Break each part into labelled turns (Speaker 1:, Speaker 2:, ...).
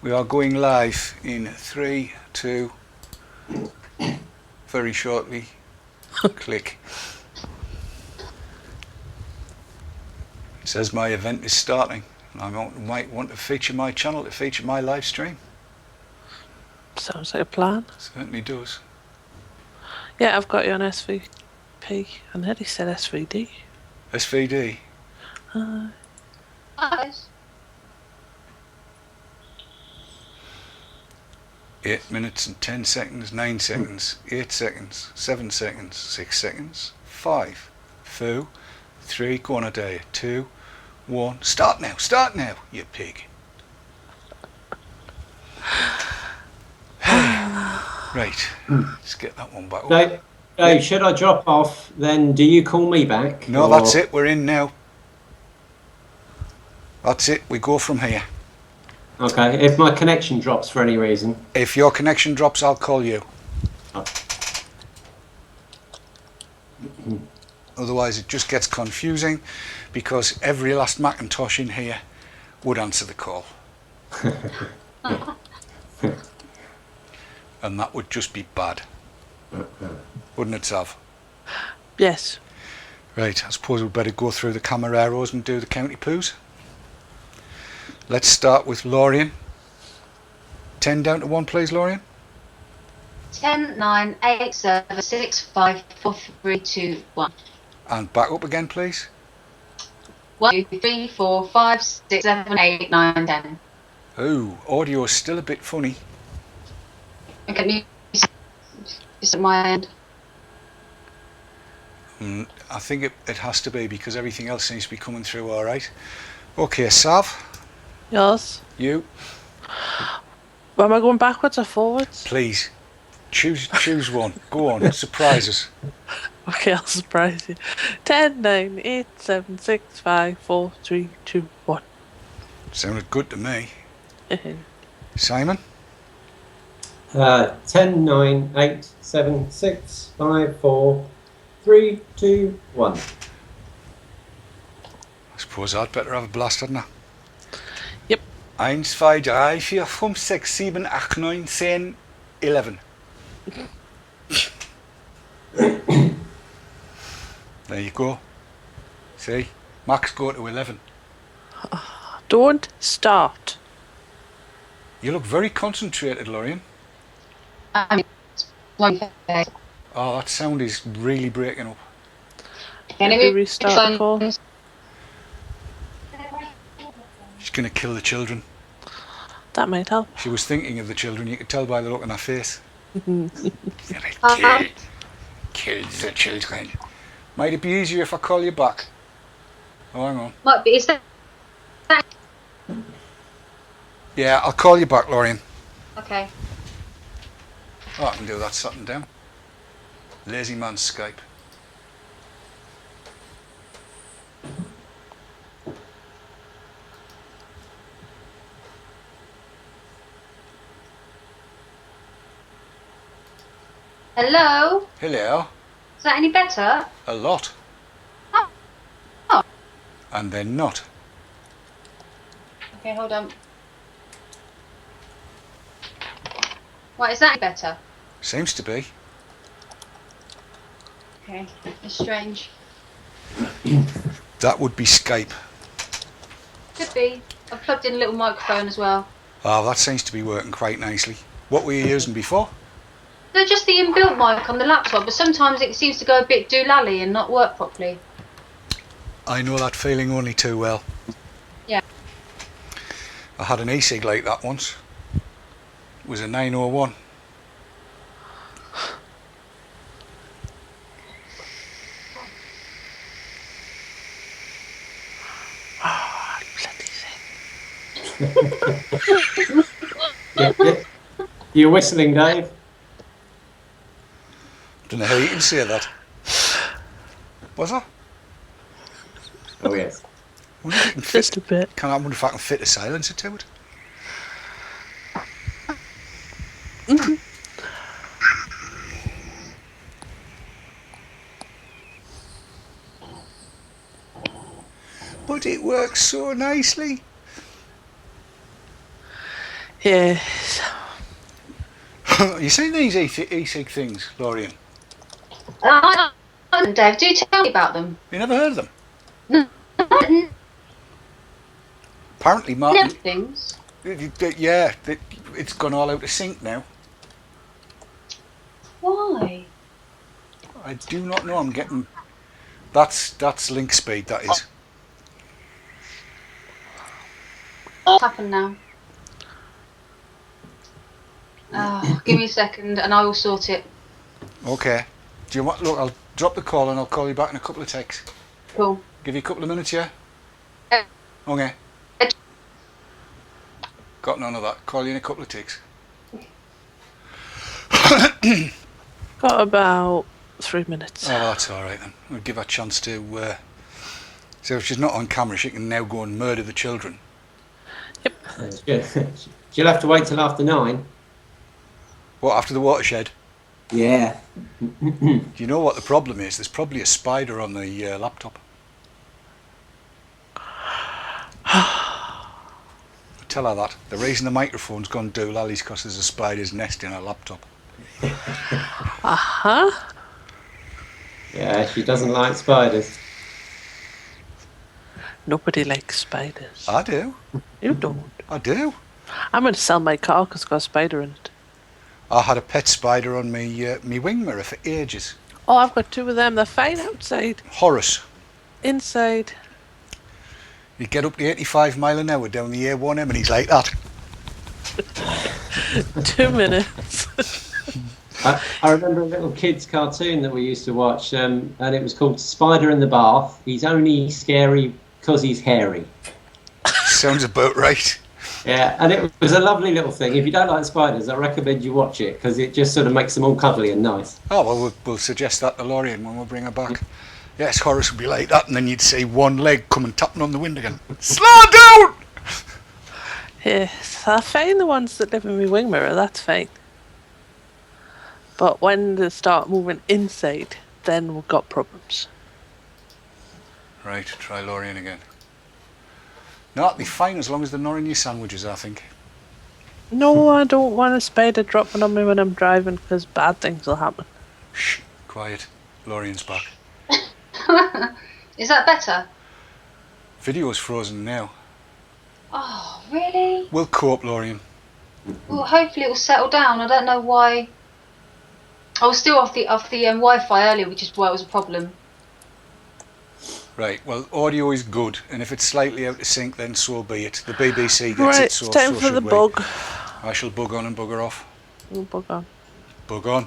Speaker 1: We are going live in 3, 2, very shortly. Click. It says my event is starting. I might want to feature my channel to feature my live stream.
Speaker 2: Sounds like a plan.
Speaker 1: Certainly does.
Speaker 2: Yeah, I've got you on SVP. I nearly said SVD.
Speaker 1: SVD.
Speaker 3: Nice.
Speaker 1: 8 minutes and 10 seconds, 9 seconds, 8 seconds, 7 seconds, 6 seconds, 5, 4, 3, go on a day, 2, 1, start now, you pig. Right, let's get that one back.
Speaker 4: Dave, should I drop off, then do you call me back?
Speaker 1: No, that's it, we're in now. That's it, we go from here.
Speaker 4: Okay, if my connection drops for any reason.
Speaker 1: If your connection drops, I'll call you.
Speaker 4: Oh.
Speaker 1: Otherwise it just gets confusing because every last Macintosh in here would answer the call. And that would just be bad. Wouldn't it, Sav?
Speaker 2: Yes.
Speaker 1: Right, I suppose we'd better go through the Camareros and do the county poos. Let's start with Lorien. 10 down to 1, please, Lorien.
Speaker 3: 10, 9, 8, 7, 6, 5, 4, 3, 2, 1.
Speaker 1: And back up again, please.
Speaker 3: 1, 2, 3, 4, 5, 6, 7, 8, 9, 10.
Speaker 1: Oh, audio is still a bit funny.
Speaker 3: Okay, just at my end.
Speaker 1: I think it has to be because everything else seems to be coming through all right. Okay, Sav.
Speaker 2: Yours.
Speaker 1: You.
Speaker 2: Am I going backwards or forwards?
Speaker 1: Please. Choose one. Go on, surprise us.
Speaker 2: Okay, I'll surprise you. 10, 9, 8, 7, 6, 5, 4, 3, 2, 1.
Speaker 1: Sounded good to me. Simon?
Speaker 4: 10, 9, 8, 7, 6, 5, 4, 3, 2, 1.
Speaker 1: I suppose I'd better have a blast, hadn't I?
Speaker 2: Yep.
Speaker 1: 1, 2, 3, 4, 5, 6, 7, 8, 9, 10, 11. There you go. See? Max go to 11.
Speaker 2: Don't start.
Speaker 1: You look very concentrated, Lorien.
Speaker 3: Okay.
Speaker 1: Oh, that sound is really breaking up.
Speaker 3: Can
Speaker 2: we restart the call?
Speaker 1: She's going to kill the children.
Speaker 2: That might help.
Speaker 1: She was thinking of the children. You could tell by the look on her face. Kill the children. Might it be easier if I call you back? Oh, hang on.
Speaker 3: Might be. Is that?
Speaker 1: Yeah, I'll call you back, Lorien.
Speaker 3: Okay.
Speaker 1: Oh, I can do that sitting down. Lazy man Skype.
Speaker 3: Hello?
Speaker 1: Hello.
Speaker 3: Is that any better?
Speaker 1: A lot.
Speaker 3: Oh.
Speaker 1: And then not.
Speaker 3: Okay, hold on. Right, is that any better?
Speaker 1: Seems to be.
Speaker 3: Okay, it's strange.
Speaker 1: That would be Skype.
Speaker 3: Could be. I've plugged in a little microphone as well.
Speaker 1: Oh, that seems to be working quite nicely. What were you using before?
Speaker 3: They're just the inbuilt mic on the laptop, but sometimes it seems to go a bit doolally and not work properly.
Speaker 1: I know that feeling only too well.
Speaker 3: Yeah.
Speaker 1: I had an e-cig like that once. It was a 901.
Speaker 4: You're whistling, Dave.
Speaker 1: Don't know how you can say that. Was I?
Speaker 4: Oh yes.
Speaker 2: Just a bit.
Speaker 1: I wonder if I can fit a silencer to it. But it works so nicely.
Speaker 2: Yes.
Speaker 1: You seen these e-cig things, Lorian?
Speaker 3: Dave, do tell me about them.
Speaker 1: You never heard of them?
Speaker 3: No,
Speaker 1: Apparently, Martin.
Speaker 3: things.
Speaker 1: Yeah, it's gone all out of sync now.
Speaker 3: Why?
Speaker 1: I do not know. I'm getting. That's link speed. That is.
Speaker 3: What's happened now? Give me a second and I will sort it.
Speaker 1: Okay. Do you want? Look, I'll drop the call and I'll call you back in a couple of texts.
Speaker 3: Cool.
Speaker 1: Give you a couple of minutes, yeah.
Speaker 3: Uh,
Speaker 1: Okay. Got none of that. Call you in a couple of ticks.
Speaker 2: Got about 3 minutes.
Speaker 1: Oh, that's all right then. We'll give her a chance to. So if she's not on camera, she can now go and murder the children.
Speaker 2: Yep.
Speaker 4: She'll have to wait till after 9.
Speaker 1: What, after the watershed?
Speaker 4: Yeah.
Speaker 1: Do you know what the problem is? There's probably a spider on the laptop. Tell her that. The reason the microphone's gone doolally is because there's a spider's nest in her laptop.
Speaker 2: Uh-huh.
Speaker 4: Yeah, she doesn't like spiders.
Speaker 2: Nobody likes spiders.
Speaker 1: I do.
Speaker 2: You don't.
Speaker 1: I do.
Speaker 2: I'm going to sell my car because it's got a spider in it.
Speaker 1: I had a pet spider on me wing mirror for ages.
Speaker 2: Oh, I've got 2 of them. They're fine outside.
Speaker 1: Horace.
Speaker 2: Inside.
Speaker 1: You get up to 85 mile an hour down the A1M and he's like that.
Speaker 2: 2 minutes.
Speaker 4: I remember a little kids cartoon that we used to watch, and it was called Spider in the Bath. He's only scary because he's hairy.
Speaker 1: Sounds about right.
Speaker 4: Yeah, and it was a lovely little thing. If you don't like spiders, I recommend you watch it because it just sort of makes them all cuddly and nice.
Speaker 1: Oh, well, we'll suggest that to Lorian when we bring her back. Yes, Horace would be like that, and then you'd see one leg coming tapping on the window again. Slow down!
Speaker 2: Yes, I find the ones that live in my wing mirror, that's fine. But when they start moving inside, then we've got problems.
Speaker 1: Right, try Lorian again. No, that'd be fine as long as they're not in your sandwiches, I think.
Speaker 2: No, I don't want a spider dropping on me when I'm driving because bad things will happen.
Speaker 1: Shh, quiet. Lorian's back.
Speaker 3: Is that better?
Speaker 1: Video's frozen now.
Speaker 3: Oh, really?
Speaker 1: We'll cope, Lorian.
Speaker 3: Well, hopefully it will settle down. I don't know why. I was still off the Wi-Fi earlier, which is why it was a problem.
Speaker 1: Right, well, audio is good, and if it's slightly out of sync, then so be it. The BBC gets
Speaker 2: Right,
Speaker 1: it,
Speaker 2: it's
Speaker 1: so
Speaker 2: time
Speaker 1: so
Speaker 2: for the
Speaker 1: should we.
Speaker 2: bug.
Speaker 1: I shall bug on and bugger off.
Speaker 2: We'll bug on.
Speaker 1: Bug on.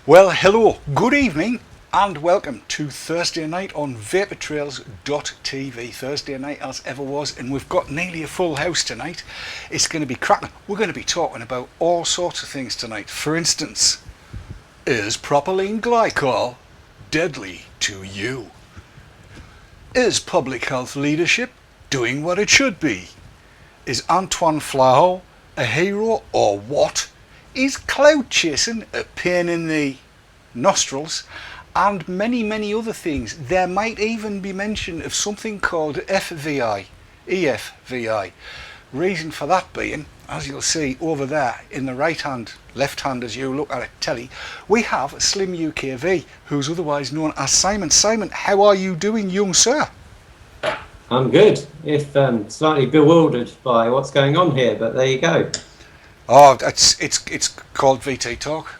Speaker 1: Well, hello, good evening, and welcome to Thursday night on vaportrails.tv. Thursday night as ever was, and we've got nearly a full house tonight. It's going to be cracking. We're going to be talking about all sorts of things tonight. For instance, is propylene glycol deadly to you? Is public health leadership doing what it should be? Is Antoine Flau a hero or what? Is cloud chasing a pain in the... nostrils, and many, many other things. There might even be mention of something called FVI, EFVI. Reason for that being, as you'll see over there in the right hand, left hand as you look at it telly, we have a Slim UKV, who's otherwise known as Simon. Simon, how are you doing, young sir?
Speaker 4: I'm good, if slightly bewildered by what's going on here, but there you go.
Speaker 1: Oh, it's called VT Talk.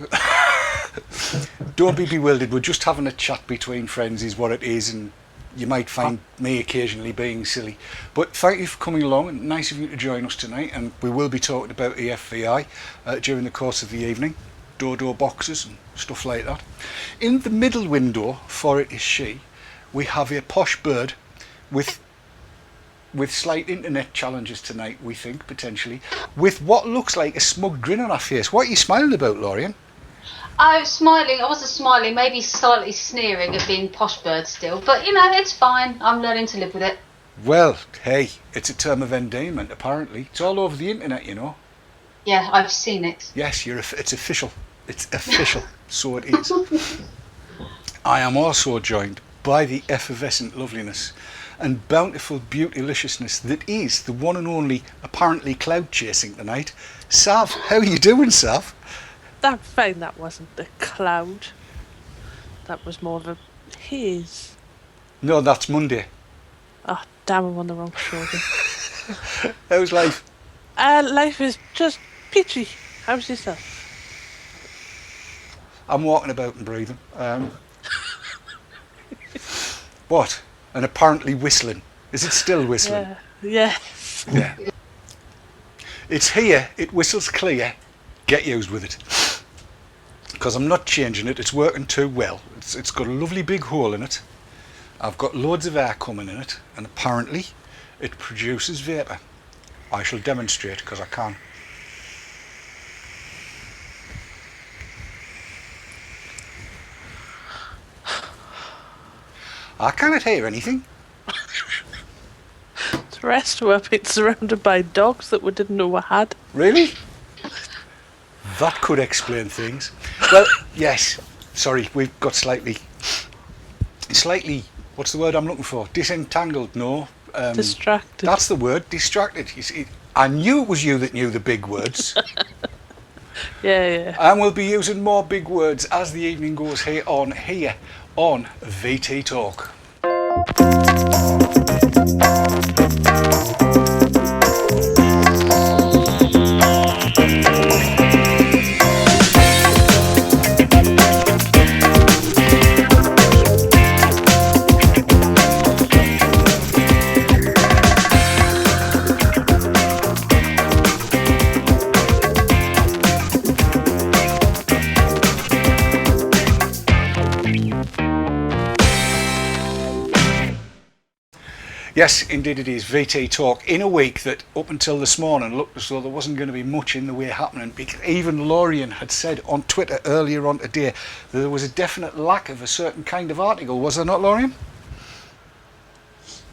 Speaker 1: Don't be bewildered, we're just having a chat between friends is what it is, and you might find me occasionally being silly. But thank you for coming along, and nice of you to join us tonight, and we will be talking about EFVI during the course of the evening, Dodo boxes and stuff like that. In the middle window, for it is she, we have a posh bird with slight internet challenges tonight, we think, potentially, with what looks like a smug grin on her face. What are you smiling about, Lorian?
Speaker 3: I was smiling. I wasn't smiling. Maybe slightly sneering at being posh bird still. But, you know, it's fine. I'm learning to live with it.
Speaker 1: Well, hey, it's a term of endearment, apparently. It's all over the internet, you know.
Speaker 3: Yeah, I've seen it.
Speaker 1: Yes, it's official. It's official. So it is. I am also joined by the effervescent loveliness and bountiful beautyliciousness that is the one and only, apparently, cloud chasing tonight. Sav, how are you doing, Sav?
Speaker 2: I'm fine, that wasn't the cloud. That was more of a haze.
Speaker 1: No, that's Monday.
Speaker 2: Oh, damn, I'm on the wrong shoulder.
Speaker 1: How's life?
Speaker 2: Life is just peachy. How's yourself?
Speaker 1: I'm walking about and breathing. What? And apparently whistling. Is it still whistling?
Speaker 2: Yeah.
Speaker 1: Yeah. It's here, it whistles clear. Get used with it. Because I'm not changing it, it's working too well. It's got a lovely big hole in it. I've got loads of air coming in it, and apparently it produces vapour. I shall demonstrate because I can. I cannot hear anything.
Speaker 2: The rest were being surrounded by dogs that we didn't know we had.
Speaker 1: Really? That could explain things. Well, yes. Sorry, we've got slightly, what's the word I'm looking for? Disentangled, no.
Speaker 2: Distracted.
Speaker 1: That's the word, distracted. You see, I knew it was you that knew the big words.
Speaker 2: Yeah.
Speaker 1: And we'll be using more big words as the evening goes here on VT Talk. Yes, indeed it is, VT Talk, in a week that up until this morning looked as though there wasn't going to be much in the way happening, because even Lorian had said on Twitter earlier on today that there was a definite lack of a certain kind of article. Was there not, Lorian?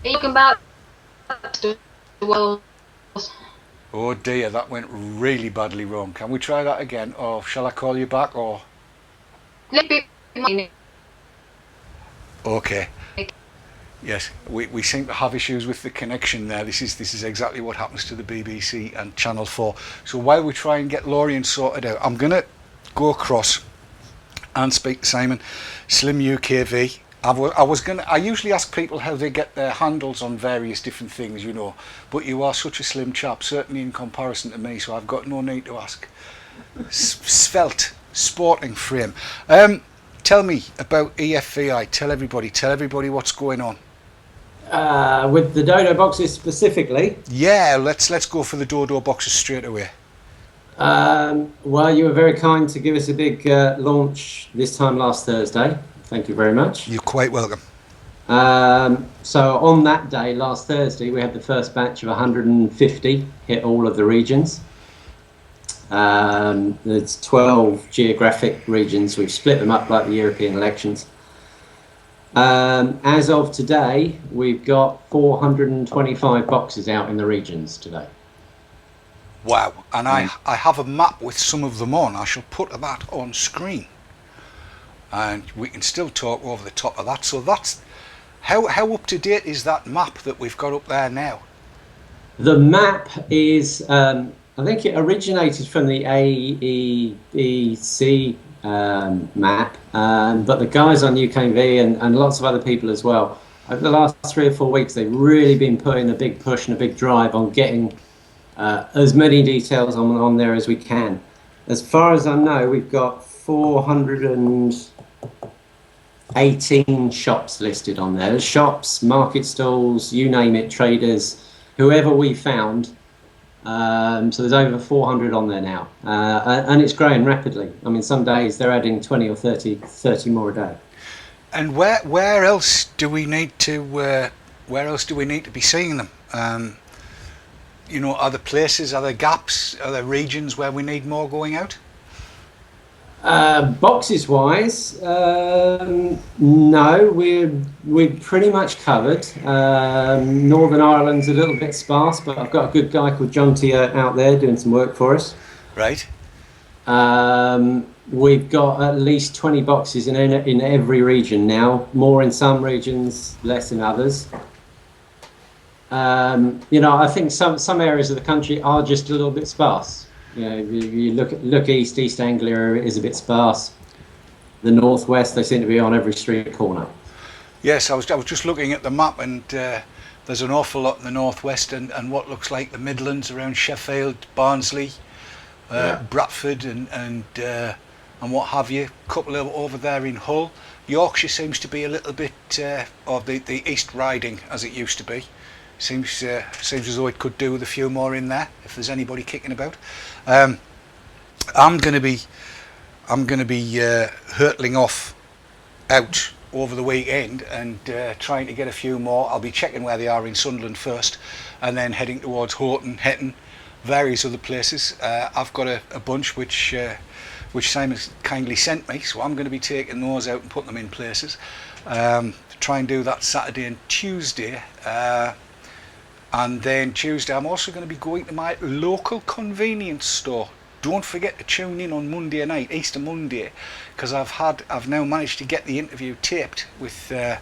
Speaker 3: Are you talking about the world?
Speaker 1: Oh dear, that went really badly wrong. Can we try that again, or shall I call you back, or...? Okay. Yes, we seem to have issues with the connection there. This is exactly what happens to the BBC and Channel 4. So while we try and get Lorian sorted out, I'm going to go across and speak to Simon. Slim UKV. I usually ask people how they get their handles on various different things, you know, but you are such a slim chap, certainly in comparison to me, so I've got no need to ask. Svelte, sporting frame. Tell me about EFVI. Tell everybody what's going on.
Speaker 4: With the Dodo boxes specifically?
Speaker 1: Yeah, let's go for the Dodo boxes straight away.
Speaker 4: Well, you were very kind to give us a big launch this time last Thursday. Thank you very much.
Speaker 1: You're quite welcome.
Speaker 4: So on that day, last Thursday, we had the first batch of 150 hit all of the regions. There's 12 geographic regions. We've split them up like the European elections. As of today, we've got 425 boxes out in the regions today.
Speaker 1: Wow, and I have a map with some of them on. I shall put that on screen. and we can still talk over the top of that. So that's how up to date is that map that we've got up there now?
Speaker 4: The map is, I think it originated from the AEEC map, but the guys on UKV and lots of other people as well, over the last 3 or 4 weeks, they've really been putting a big push and a big drive on getting as many details on there as we can. As far as I know, we've got 418 shops listed on there. There's shops, market stalls, you name it, traders, whoever we found. So there's over 400 on there now, and it's growing rapidly. I mean, some days they're adding 20 or 30 more a day.
Speaker 1: And where else do we need to be seeing them? You know, are there places, are there gaps, are there regions where we need more going out?
Speaker 4: Boxes wise, no, we're pretty much covered. Northern Ireland's a little bit sparse, but I've got a good guy called John T out there doing some work for us.
Speaker 1: Right.
Speaker 4: We've got at least 20 boxes in every region now, more in some regions, less in others. You know, I think some areas of the country are just a little bit sparse. You know, you look East Anglia is a bit sparse. The northwest, they seem to be on every street corner.
Speaker 1: Yes, I was just looking at the map, and there's an awful lot in the northwest and what looks like the Midlands around Sheffield, Barnsley, Bradford, and what have you. A couple over there in Hull. Yorkshire seems to be a little bit of the East Riding as it used to be. Seems as though it could do with a few more in there if there's anybody kicking about. I'm going to be hurtling off out over the weekend and trying to get a few more. I'll be checking where they are in Sunderland first, and then heading towards Houghton, Hetton, various other places. I've got a bunch which Simon's kindly sent me, so I'm going to be taking those out and putting them in places. Try and do that Saturday and Tuesday. And then Tuesday I'm also going to be going to my local convenience store. Don't forget to tune in on Monday night, Easter Monday, because I've now managed to get the interview taped with the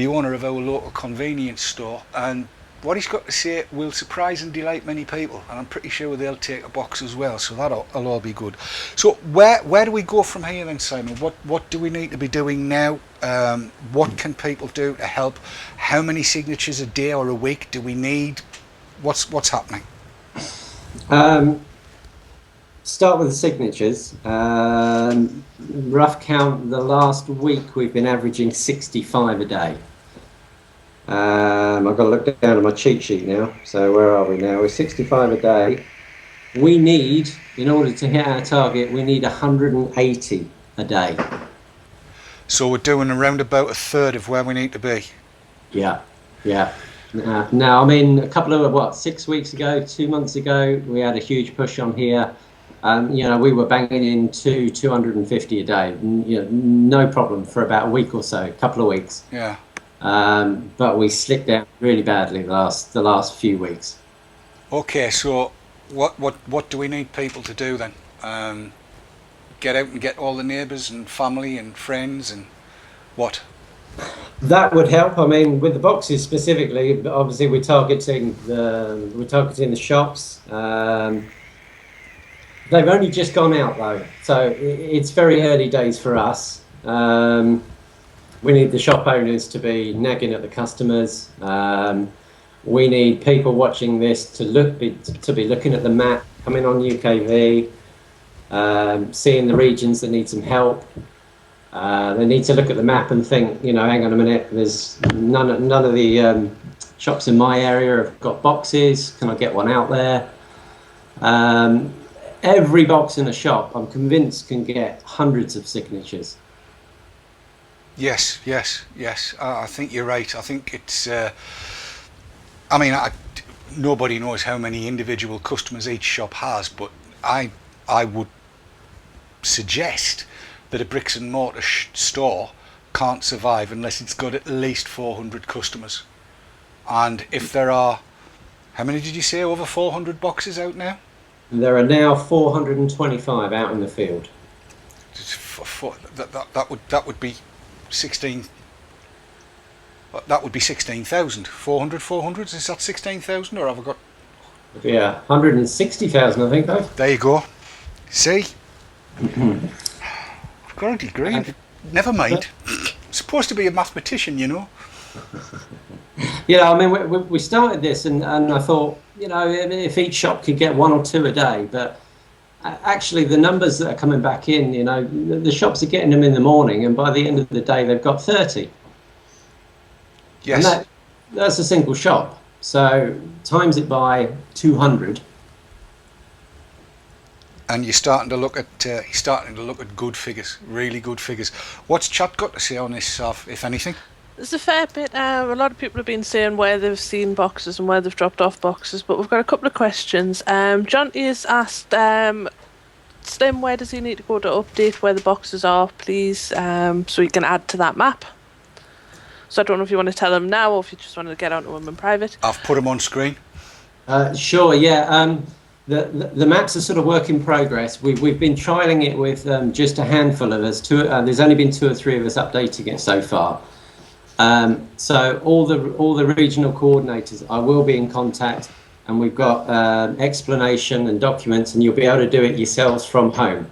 Speaker 1: owner of our local convenience store, and what he's got to say will surprise and delight many people, and I'm pretty sure they'll take a box as well, so that'll all be good. So where do we go from here then, Simon? What do we need to be doing now? What can people do to help? How many signatures a day or a week do we need? What's happening?
Speaker 4: Start with the signatures. Rough count, the last week we've been averaging 65 a day. I've got to look down at my cheat sheet now. So where are we now? We're 65 a day. We need, in order to hit our target, we need 180 a day.
Speaker 1: So we're doing around about a third of where we need to be.
Speaker 4: Yeah. Now, I mean, a couple of, 6 weeks ago, 2 months ago, we had a huge push on here. You know, we were banging in 250 a day. You know, no problem for about a week or so, a couple of weeks.
Speaker 1: Yeah.
Speaker 4: But we slipped down really badly the last few weeks.
Speaker 1: Okay, so what do we need people to do then? Get out and get all the neighbours and family and friends and what?
Speaker 4: That would help. I mean, with the boxes specifically, obviously we're targeting the shops. They've only just gone out though, so it's very early days for us. We need the shop owners to be nagging at the customers. We need people watching this to be looking at the map, coming on UKV, seeing the regions that need some help. They need to look at the map and think, you know, hang on a minute, there's none of the shops in my area have got boxes. Can I get one out there? Every box in a shop, I'm convinced, can get hundreds of signatures.
Speaker 1: Yes. I think you're right. I think it's. I mean, nobody knows how many individual customers each shop has, but I would suggest that a bricks and mortar store can't survive unless it's got at least 400 customers. And if there are, how many did you say, over 400 boxes out now?
Speaker 4: There are now 425 out in the field.
Speaker 1: That would be 16. That would be 16,000. 400. Is that 16,000, or have I got?
Speaker 4: Yeah, 160,000, I think, though.
Speaker 1: There you go. See, I've got a degree. Never mind. Supposed to be a mathematician, you know.
Speaker 4: Yeah, I mean, we started this, and I thought, you know, if each shop could get 1 or 2 a day, but actually the numbers that are coming back in, you know, the shops are getting them in the morning, and by the end of the day they've got 30.
Speaker 1: Yes.
Speaker 4: And that's a single shop. So times it by 200.
Speaker 1: And you're starting to look at good figures, really good figures. What's chat got to say on this, if anything?
Speaker 2: There's a fair bit. A lot of people have been saying where they've seen boxes and where they've dropped off boxes, but we've got a couple of questions. John has asked, Slim, where does he need to go to update where the boxes are, please, so he can add to that map? So I don't know if you want to tell him now or if you just want to get onto him in private.
Speaker 1: I've put him on screen.
Speaker 4: Sure, yeah. The maps are sort of work in progress. We've been trialling it with just a handful of us. There's only been 2 or 3 of us updating it so far. So all the regional coordinators, I will be in contact, and we've got explanation and documents, and you'll be able to do it yourselves from home.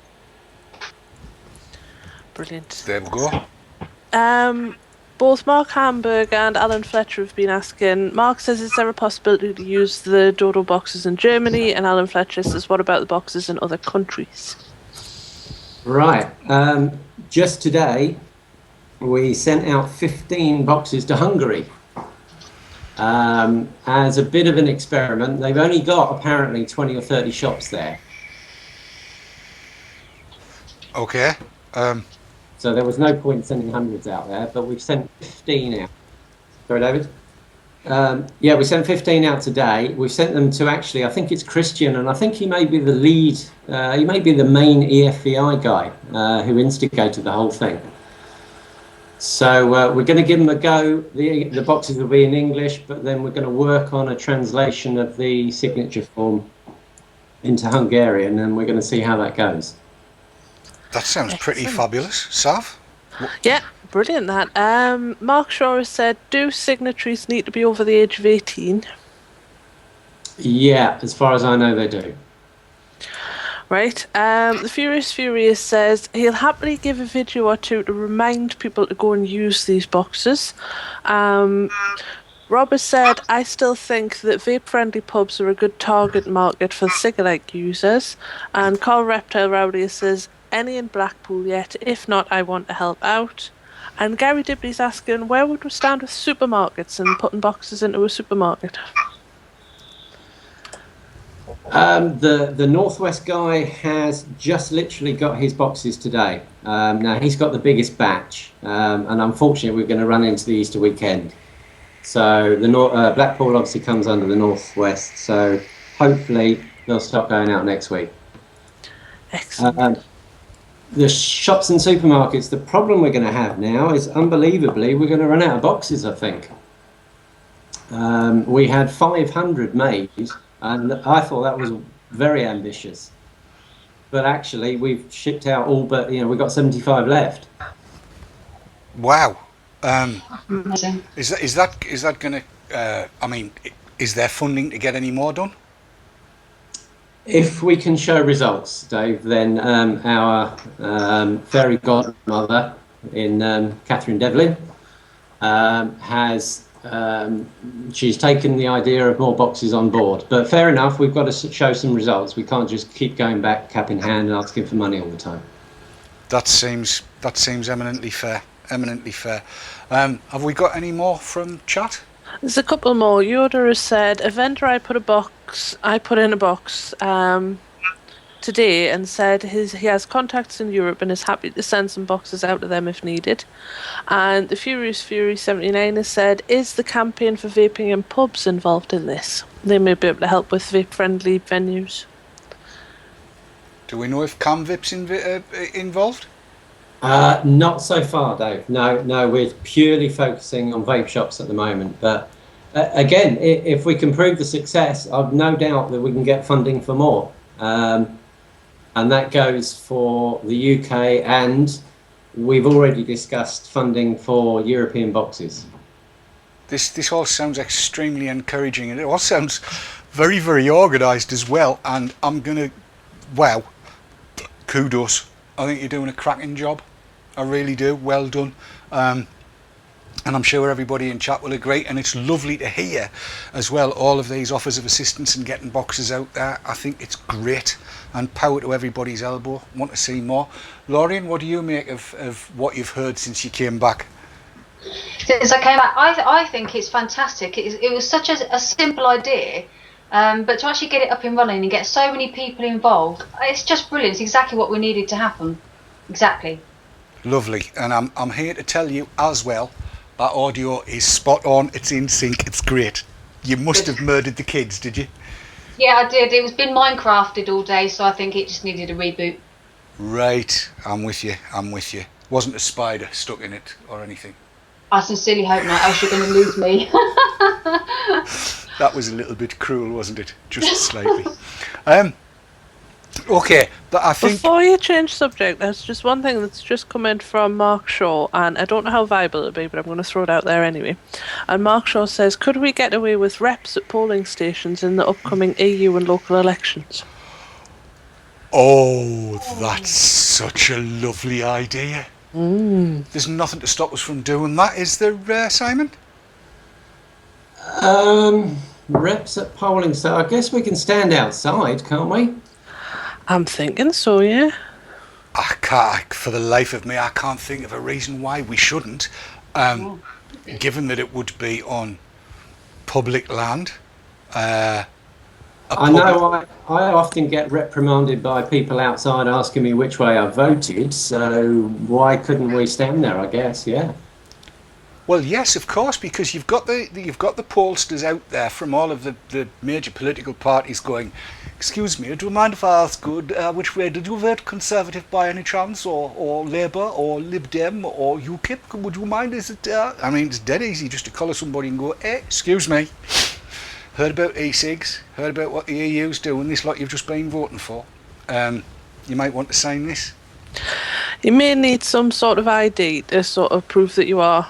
Speaker 2: Brilliant.
Speaker 1: There we go.
Speaker 2: Both Mark Hamburg and Alan Fletcher have been asking. Mark says, is there a possibility to use the Dodo boxes in Germany? And Alan Fletcher says, what about the boxes in other countries?
Speaker 4: Right. Just today, we sent out 15 boxes to Hungary as a bit of an experiment. They've only got apparently 20 or 30 shops there.
Speaker 1: Okay.
Speaker 4: So there was no point sending hundreds out there, but we've sent 15 out. Sorry, David? Yeah, we sent 15 out today. We've sent them to, actually, I think it's Christian, and I think he may be the lead, he may be the main EFVI guy who instigated the whole thing. So we're going to give them a go. The boxes will be in English, but then we're going to work on a translation of the signature form into Hungarian, and we're going to see how that goes.
Speaker 1: That sounds pretty
Speaker 2: Excellent.
Speaker 1: fabulous. Sav?
Speaker 2: Yeah, brilliant that. Mark Shaw has said, do signatories need to be over the age of 18?
Speaker 4: Yeah, as far as I know, they do.
Speaker 2: Right. The Furious says he'll happily give a video or 2 to remind people to go and use these boxes. Rob has said, I still think that vape-friendly pubs are a good target market for cigarette users. And Carl Reptile Rowley says, any in Blackpool yet? If not, I want to help out. And Gary Dibley's asking, where would we stand with supermarkets and putting boxes into a supermarket?
Speaker 4: The Northwest guy has just literally got his boxes today. Now he's got the biggest batch, and unfortunately we're going to run into the Easter weekend. So the Blackpool obviously comes under the Northwest, so hopefully they'll start going out next week.
Speaker 2: Excellent.
Speaker 4: The shops and supermarkets, the problem we're going to have now is, unbelievably, we're going to run out of boxes, I think. We had 500 made, and I thought that was very ambitious. But actually, we've shipped out all but, we've got 75 left.
Speaker 1: Wow.
Speaker 3: Amazing.
Speaker 1: Is that going to? I mean, is there funding to get any more done?
Speaker 4: If we can show results, Dave, then our fairy godmother in Catherine Devlin has she's taken the idea of more boxes on board. But fair enough, we've got to show some results. We can't just keep going back cap in hand and asking for money all the time.
Speaker 1: That seems eminently fair. Eminently fair. Have we got any more from chat?
Speaker 2: There's a couple more. Yoda has said, a vendor I put in a box today and said he has contacts in Europe and is happy to send some boxes out to them if needed. And the Furious Fury 79 has said, is the campaign for vaping in pubs involved in this? They may be able to help with vape-friendly venues.
Speaker 1: Do we know if CamVip's involved?
Speaker 4: Not so far, Dave. No, we're purely focusing on vape shops at the moment. But again, if we can prove the success, I've no doubt that we can get funding for more. and that goes for the UK, and we've already discussed funding for European boxes.
Speaker 1: This all sounds extremely encouraging, and it all sounds very, very organised as well. And I'm gonna, wow, kudos. I think you're doing a cracking job. I really do. Well done. And I'm sure everybody in chat will agree. And it's lovely to hear as well all of these offers of assistance and getting boxes out there. I think it's great, and power to everybody's elbow. Want to see more. Lorraine, what do you make of what you've heard since you came back?
Speaker 3: Since I came back, I think it's fantastic. It was such a simple idea, but to actually get it up and running and get so many people involved, it's just brilliant. It's exactly what we needed to happen. Exactly.
Speaker 1: Lovely. And I'm here to tell you as well, that audio is spot on. It's in sync. It's great. You must have murdered the kids, did you?
Speaker 3: Yeah, I did. It was been Minecrafted all day, so I think it just needed a reboot.
Speaker 1: Right. I'm with you. Wasn't a spider stuck in it or anything?
Speaker 3: I sincerely hope not, else you're going to lose me.
Speaker 1: That was a little bit cruel, wasn't it? Just slightly. Okay, but I think...
Speaker 2: Before you change subject, there's just one thing that's just come in from Mark Shaw, and I don't know how viable it'll be, but I'm going to throw it out there anyway. And Mark Shaw says, could we get away with reps at polling stations in the upcoming EU and local elections?
Speaker 1: Oh, that's such a lovely idea. There's nothing to stop us from doing that, is there, Simon?
Speaker 4: Reps at polling, so I guess we can stand outside, can't we?
Speaker 2: I'm thinking so, yeah.
Speaker 1: I can't, for the life of me, I can't think of a reason why we shouldn't, given that it would be on public land.
Speaker 4: I know I often get reprimanded by people outside asking me which way I voted, so why couldn't we stand there, I guess, yeah.
Speaker 1: Well, yes, of course, because you've got the pollsters out there from all of the major political parties going, excuse me, do you mind if I ask which way did you vote? Conservative by any chance, or Labour, or Lib Dem, or UKIP? Would you mind? Is it? I mean, it's dead easy just to collar somebody and go, hey, excuse me, heard about e-cigs, heard about what the EU's doing, this lot you've just been voting for. You might want to sign this.
Speaker 2: You may need some sort of ID to sort of prove that you are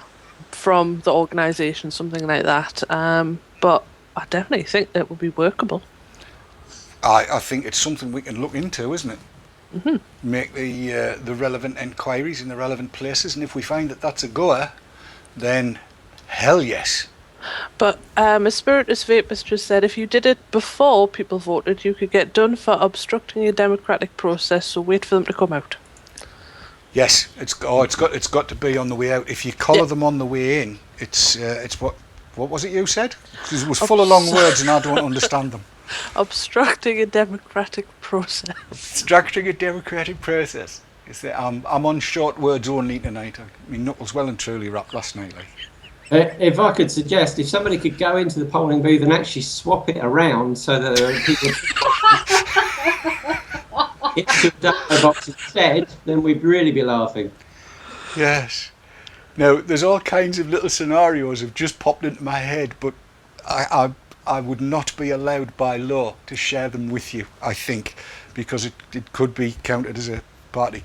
Speaker 2: from the organisation, something like that. But I definitely think it would be workable.
Speaker 1: I think it's something we can look into, isn't it? Mm-hmm. Make the relevant inquiries in the relevant places, and if we find that that's a goer, then hell yes.
Speaker 2: But Espiritus Vapors just said if you did it before people voted, you could get done for obstructing a democratic process, so wait for them to come out.
Speaker 1: Yes, it's got to be on the way out. If you collar them on the way in, it's what was it you said? 'Cause it was full of long words and I don't understand them.
Speaker 2: Obstructing a democratic process.
Speaker 1: Obstructing a democratic process. I'm on short words only tonight. I mean, knuckles well and truly wrapped last night. Like.
Speaker 4: If I could suggest, if somebody could go into the polling booth and actually swap it around so that people into a Dodo box instead, then we'd really be laughing.
Speaker 1: Yes. Now, there's all kinds of little scenarios have just popped into my head, but I would not be allowed by law to share them with you, I think, because it could be counted as a party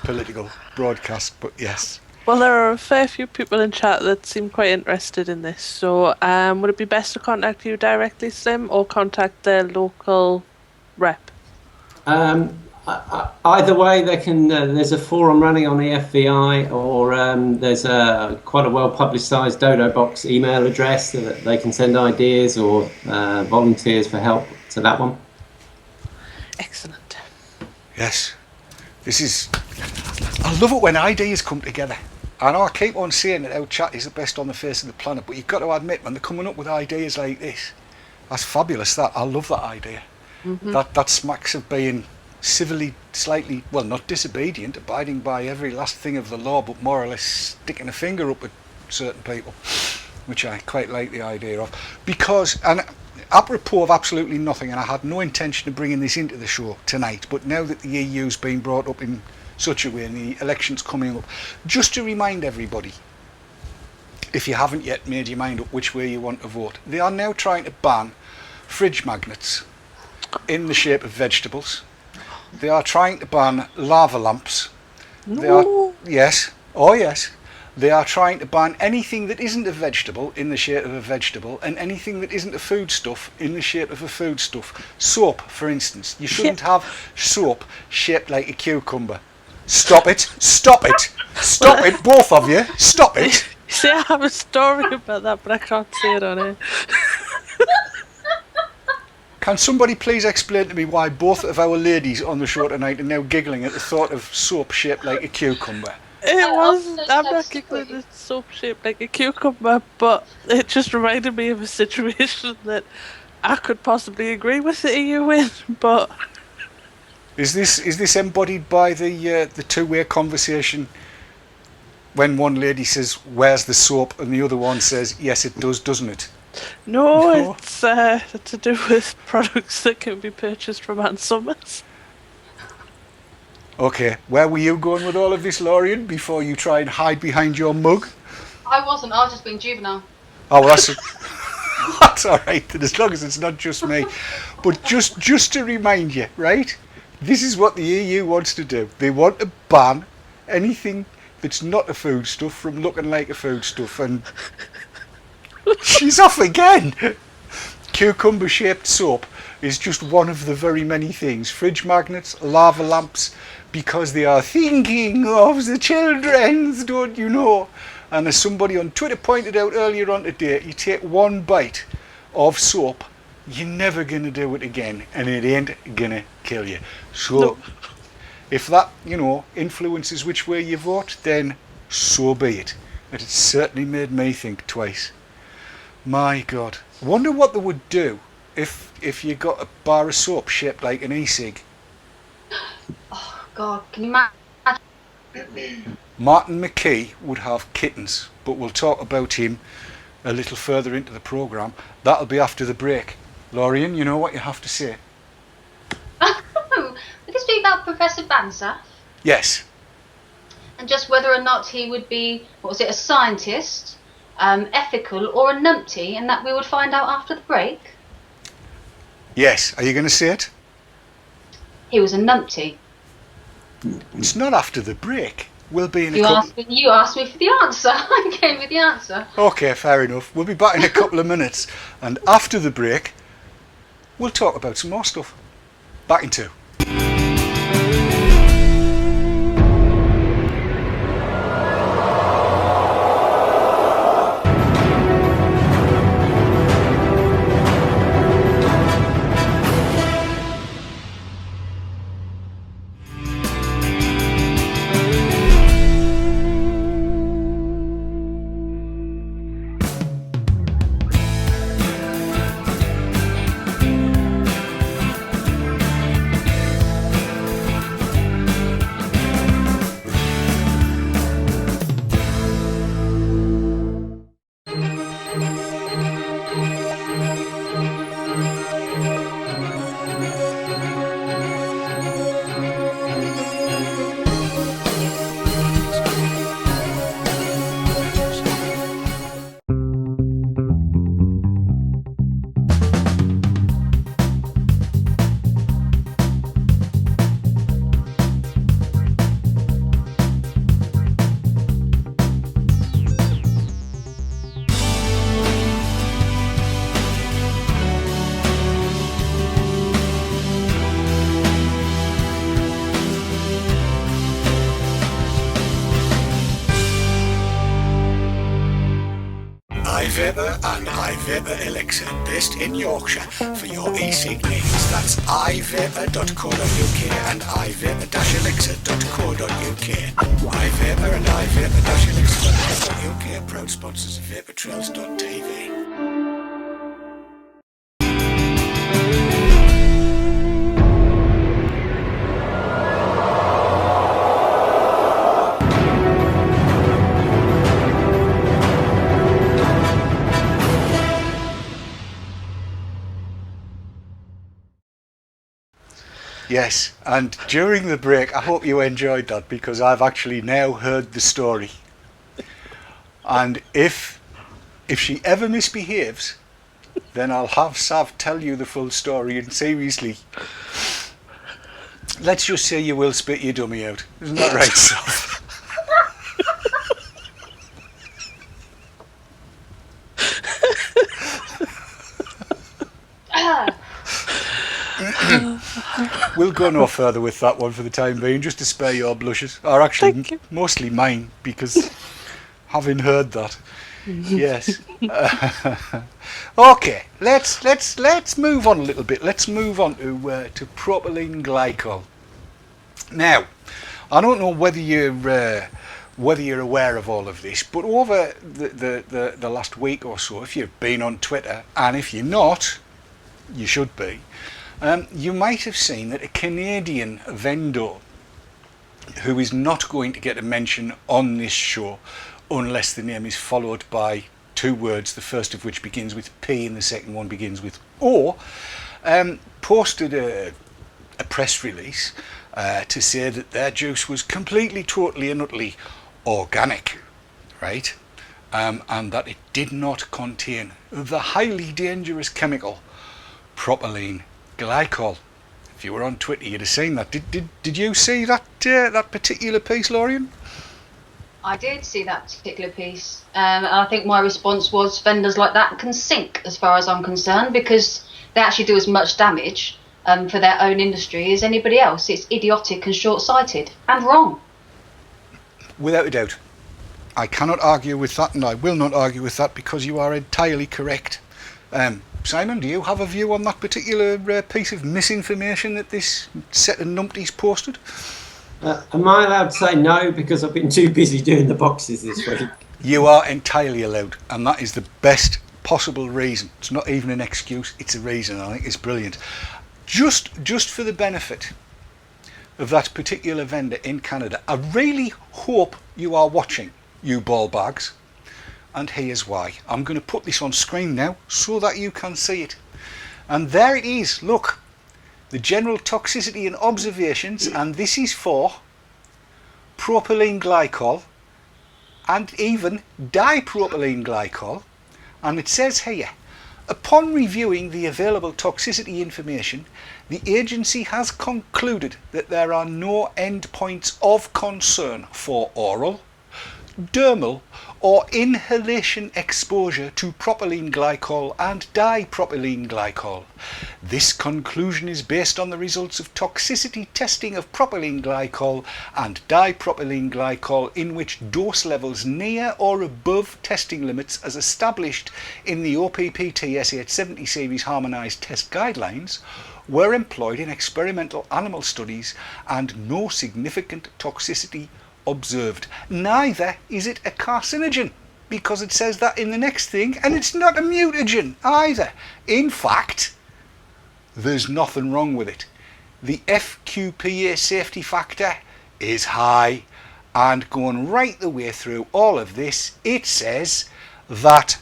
Speaker 1: political broadcast, but yes.
Speaker 2: Well, there are a fair few people in chat that seem quite interested in this, so would it be best to contact you directly, Slim, or contact their local rep?
Speaker 4: Either way, they can. There's a forum running on the FVI, or there's quite a well-publicised Dodo box email address that they can send ideas or volunteers for help to that one.
Speaker 2: Excellent.
Speaker 1: Yes. I love it when ideas come together. I know I keep on saying that our chat is the best on the face of the planet, but you've got to admit, when they're coming up with ideas like this, that's fabulous. I love that idea. Mm-hmm. That smacks of being civilly, slightly, well, not disobedient, abiding by every last thing of the law, but more or less sticking a finger up at certain people, which I quite like the idea of. Because, and apropos of absolutely nothing, and I had no intention of bringing this into the show tonight, but now that the EU's been brought up in such a way and the election's coming up, just to remind everybody, if you haven't yet made your mind up which way you want to vote, they are now trying to ban fridge magnets in the shape of vegetables. They are trying to ban lava lamps. They
Speaker 2: No.
Speaker 1: are, yes, oh yes. They are trying to ban anything that isn't a vegetable in the shape of a vegetable, and anything that isn't a foodstuff in the shape of a foodstuff. Soap, for instance. You shouldn't have soap shaped like a cucumber. Stop it! Stop it! Stop it, both of you! Stop it!
Speaker 2: See, I have a story about that, but I can't say it on it.
Speaker 1: Can somebody please explain to me why both of our ladies on the show tonight are now giggling at the thought of soap shaped like a cucumber?
Speaker 2: It was.
Speaker 3: I'll
Speaker 2: I'm
Speaker 3: just
Speaker 2: not
Speaker 3: stick
Speaker 2: giggling.
Speaker 3: with
Speaker 2: It's soap shaped like a cucumber, but it just reminded me of a situation that I could possibly agree with the EU in, but
Speaker 1: Is this embodied by the two-way conversation when one lady says, "Where's the soap?" and the other one says, "Yes, it does, doesn't it?"
Speaker 2: no,
Speaker 1: No.
Speaker 2: it's to do with products that can be purchased from Ann Summers.
Speaker 1: Okay, where were you going with all of this, Lorian, before you try and hide behind your mug?
Speaker 3: I wasn't. I was just being juvenile.
Speaker 1: Oh, well, that's all right, then, as long as it's not just me. But just to remind you, right? This is what the EU wants to do. They want to ban anything that's not a foodstuff from looking like a foodstuff, and she's off again. Cucumber-shaped soap is just one of the very many things. Fridge magnets, lava lamps, because they are thinking of the children's, don't you know? And as somebody on Twitter pointed out earlier on today, you take one bite of soap, you're never going to do it again, and it ain't going to kill you. So,
Speaker 2: No.
Speaker 1: if that, influences which way you vote, then so be it. But it certainly made me think twice. My God. I wonder what they would do if you got a bar of soap shaped like an e-cig.
Speaker 3: Oh God, can you imagine?
Speaker 1: Martin McKee would have kittens, but we'll talk about him a little further into the programme. That'll be after the break. Lorian, you know what you have to say?
Speaker 3: We can speak about Professor Banzer
Speaker 1: Yes.
Speaker 3: and just whether or not he would be, a scientist, ethical, or a numpty, and that we would find out after the break.
Speaker 1: Yes. Are you going to say it?
Speaker 3: He was a numpty.
Speaker 1: It's not after the break. We'll be in a
Speaker 3: You
Speaker 1: couple...
Speaker 3: asked me for the answer. I came with the answer.
Speaker 1: Okay, fair enough. We'll be back in a couple of minutes. And after the break, we'll talk about some more stuff. Back in 2. iVapor and iVapor Elixir, based in Yorkshire, for your e-cig needs. That's ivapor.co.uk and ivapor-elixir.co.uk. iVapor and ivapor-elixir.co.uk, proud sponsors of vaportrails.tv. Yes, and during the break, I hope you enjoyed that, because I've actually now heard the story. And if she ever misbehaves, then I'll have Sav tell you the full story. And seriously, Let's just say you will spit your dummy out. Isn't that right, Soph? We'll go no further with that one for the time being, just to spare your blushes. Or actually, mostly mine, because having heard that. Yes. Okay, let's move on a little bit. Let's move on to propylene glycol. Now, I don't know whether you're aware of all of this, but over the last week or so, if you've been on Twitter, and if you're not, you should be, you might have seen that a Canadian vendor, who is not going to get a mention on this show unless the name is followed by two words, the first of which begins with P and the second one begins with O, posted a press release to say that their juice was completely, totally and utterly organic, right? And that it did not contain the highly dangerous chemical propylene glycol. If you were on Twitter, you'd have seen that. Did you see that that particular piece, Lorian?
Speaker 3: I did see that particular piece, and I think my response was vendors like that can sink, as far as I'm concerned, because they actually do as much damage for their own industry as anybody else. It's idiotic and short-sighted and wrong.
Speaker 1: Without a doubt. I cannot argue with that, and I will not argue with that, because you are entirely correct. Simon, do you have a view on that particular piece of misinformation that this set of numpties posted?
Speaker 4: Am I allowed to say no, because I've been too busy doing the boxes this week?
Speaker 1: You are entirely allowed, and that is the best possible reason. It's not even an excuse, it's a reason. I think it's brilliant. Just for the benefit of that particular vendor in Canada, I really hope you are watching, you ball bags, and here's why. I'm going to put this on screen now so that you can see it. And there it is, look. The general toxicity and observations, and this is for propylene glycol and even dipropylene glycol, and it says here, upon reviewing the available toxicity information, the agency has concluded that there are no endpoints of concern for oral, dermal or inhalation exposure to propylene glycol and dipropylene glycol. This conclusion is based on the results of toxicity testing of propylene glycol and dipropylene glycol, in which dose levels near or above testing limits as established in the OPPTS 870 series harmonized test guidelines were employed in experimental animal studies, and no significant toxicity observed. Neither is it a carcinogen, because it says that in the next thing, and it's not a mutagen either. In fact, there's nothing wrong with it. The FQPA safety factor is high, and going right the way through all of this, it says that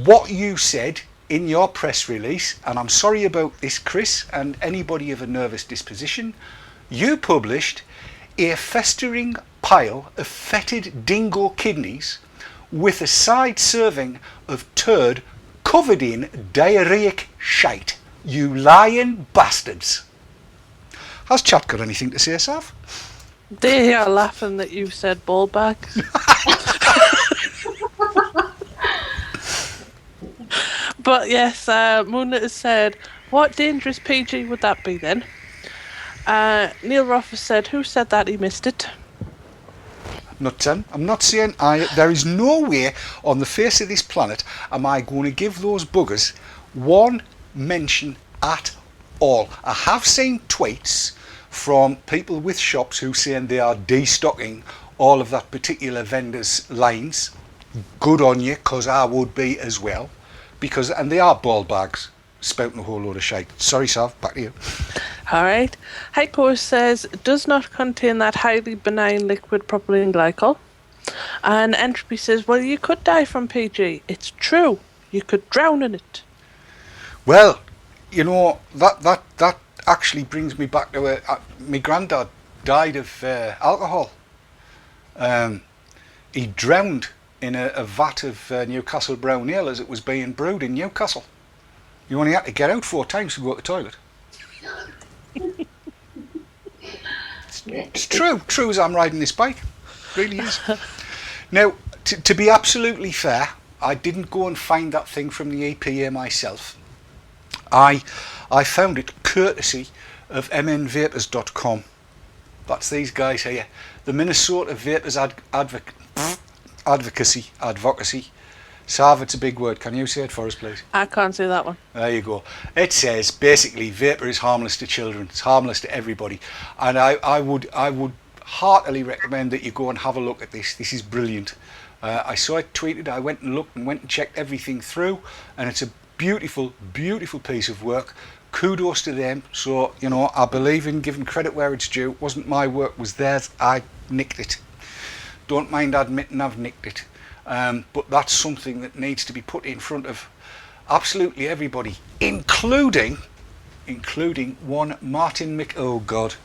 Speaker 1: what you said in your press release, and I'm sorry about this, Chris, and anybody of a nervous disposition, you published a festering pile of fetid dingo kidneys with a side serving of turd covered in diarrheic shite. You lying bastards. Has chat got anything to say, Sav?
Speaker 2: They are laughing that you said ball bags. But yes, Moonlit has said, what dangerous PG would that be then? Neil Roth has said, who said that? He missed it.
Speaker 1: I'm not saying there is no way on the face of this planet am I going to give those buggers one mention at all. I have seen tweets from people with shops who saying they are destocking all of that particular vendor's lines. Good on you, because I would be as well. And they are ball bags spouting a whole load of shite. Sorry, Sav, back to you.
Speaker 2: Alright. Heiko says, does not contain that highly benign liquid propylene glycol. And Entropy says, well, you could die from PG. It's true. You could drown in it.
Speaker 1: Well, you know, that actually brings me back to my granddad died of alcohol. He drowned in a vat of Newcastle brown ale as it was being brewed in Newcastle. You only had to get out 4 times to go to the toilet. It's true as I'm riding this bike. It really is. Now, to be absolutely fair, I didn't go and find that thing from the EPA myself. I found it courtesy of mnvapors.com. That's these guys here. The Minnesota Vapors Advocacy. Sav, it's a big word. Can you say it for us, please?
Speaker 2: I can't say that one.
Speaker 1: There you go. It says basically vapor is harmless to children. It's harmless to everybody. And I would heartily recommend that you go and have a look at this. This is brilliant. I saw it tweeted. I went and looked and went and checked everything through, and it's a beautiful, beautiful piece of work. Kudos to them. So, you know, I believe in giving credit where it's due. It wasn't my work, it was theirs. I nicked it. Don't mind admitting I've nicked it. But that's something that needs to be put in front of absolutely everybody, including one Martin Oh God.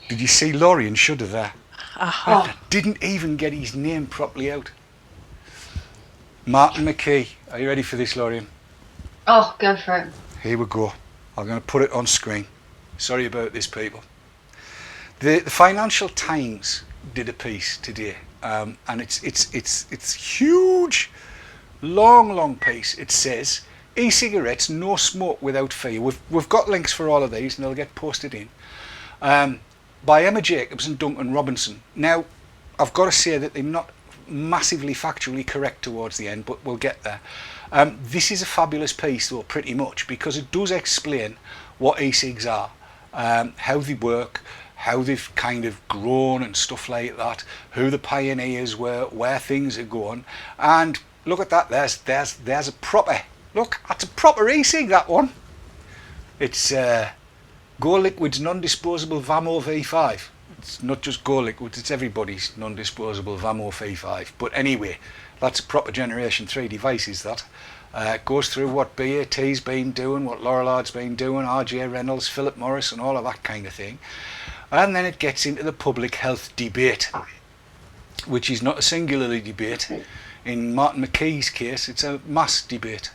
Speaker 1: Did you see Lorian shudder there?
Speaker 2: Aha.
Speaker 1: Didn't even get his name properly out. Martin McKee. Are you ready for this, Lorian?
Speaker 3: Oh, go for it.
Speaker 1: Here we go. I'm going to put it on screen. Sorry about this, people. The Financial Times did a piece today, and it's huge, long piece. It says e-cigarettes, no smoke without fear. We've got links for all of these, and they'll get posted in. By Emma Jacobs and Duncan Robinson. Now, I've got to say that they're not massively factually correct towards the end, but we'll get there. This is a fabulous piece, though, pretty much, because it does explain what e-cigs are, how they work, how they've kind of grown and stuff like that, who the pioneers were, where things are going. And look at that, there's a proper, look, that's a proper e-cig, that one. It's Go Liquid's non-disposable Vamo V5. It's not just Go Liquid, it's everybody's non-disposable Vamo V5. But anyway, that's a proper Generation 3 device, is that. It goes through what BAT's been doing, what Lorillard's been doing, RJ Reynolds, Philip Morris and all of that kind of thing. And then it gets into the public health debate, which is not a singularly debate. In Martin McKee's case, it's a mass debate.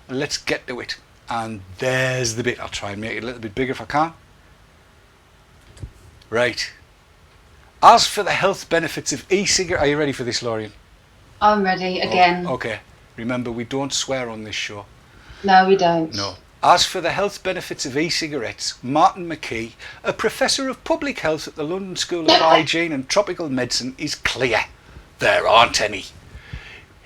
Speaker 1: Let's get to it. And there's the bit. I'll try and make it a little bit bigger if I can. Right. As for the health benefits of e-cigarette, are you ready for this, Lorian?
Speaker 3: I'm ready again.
Speaker 1: Oh, okay. Remember, we don't swear on this show.
Speaker 3: No, we don't.
Speaker 1: No. As for the health benefits of e-cigarettes, Martin McKee, a professor of public health at the London School of Hygiene and Tropical Medicine, is clear. There aren't any.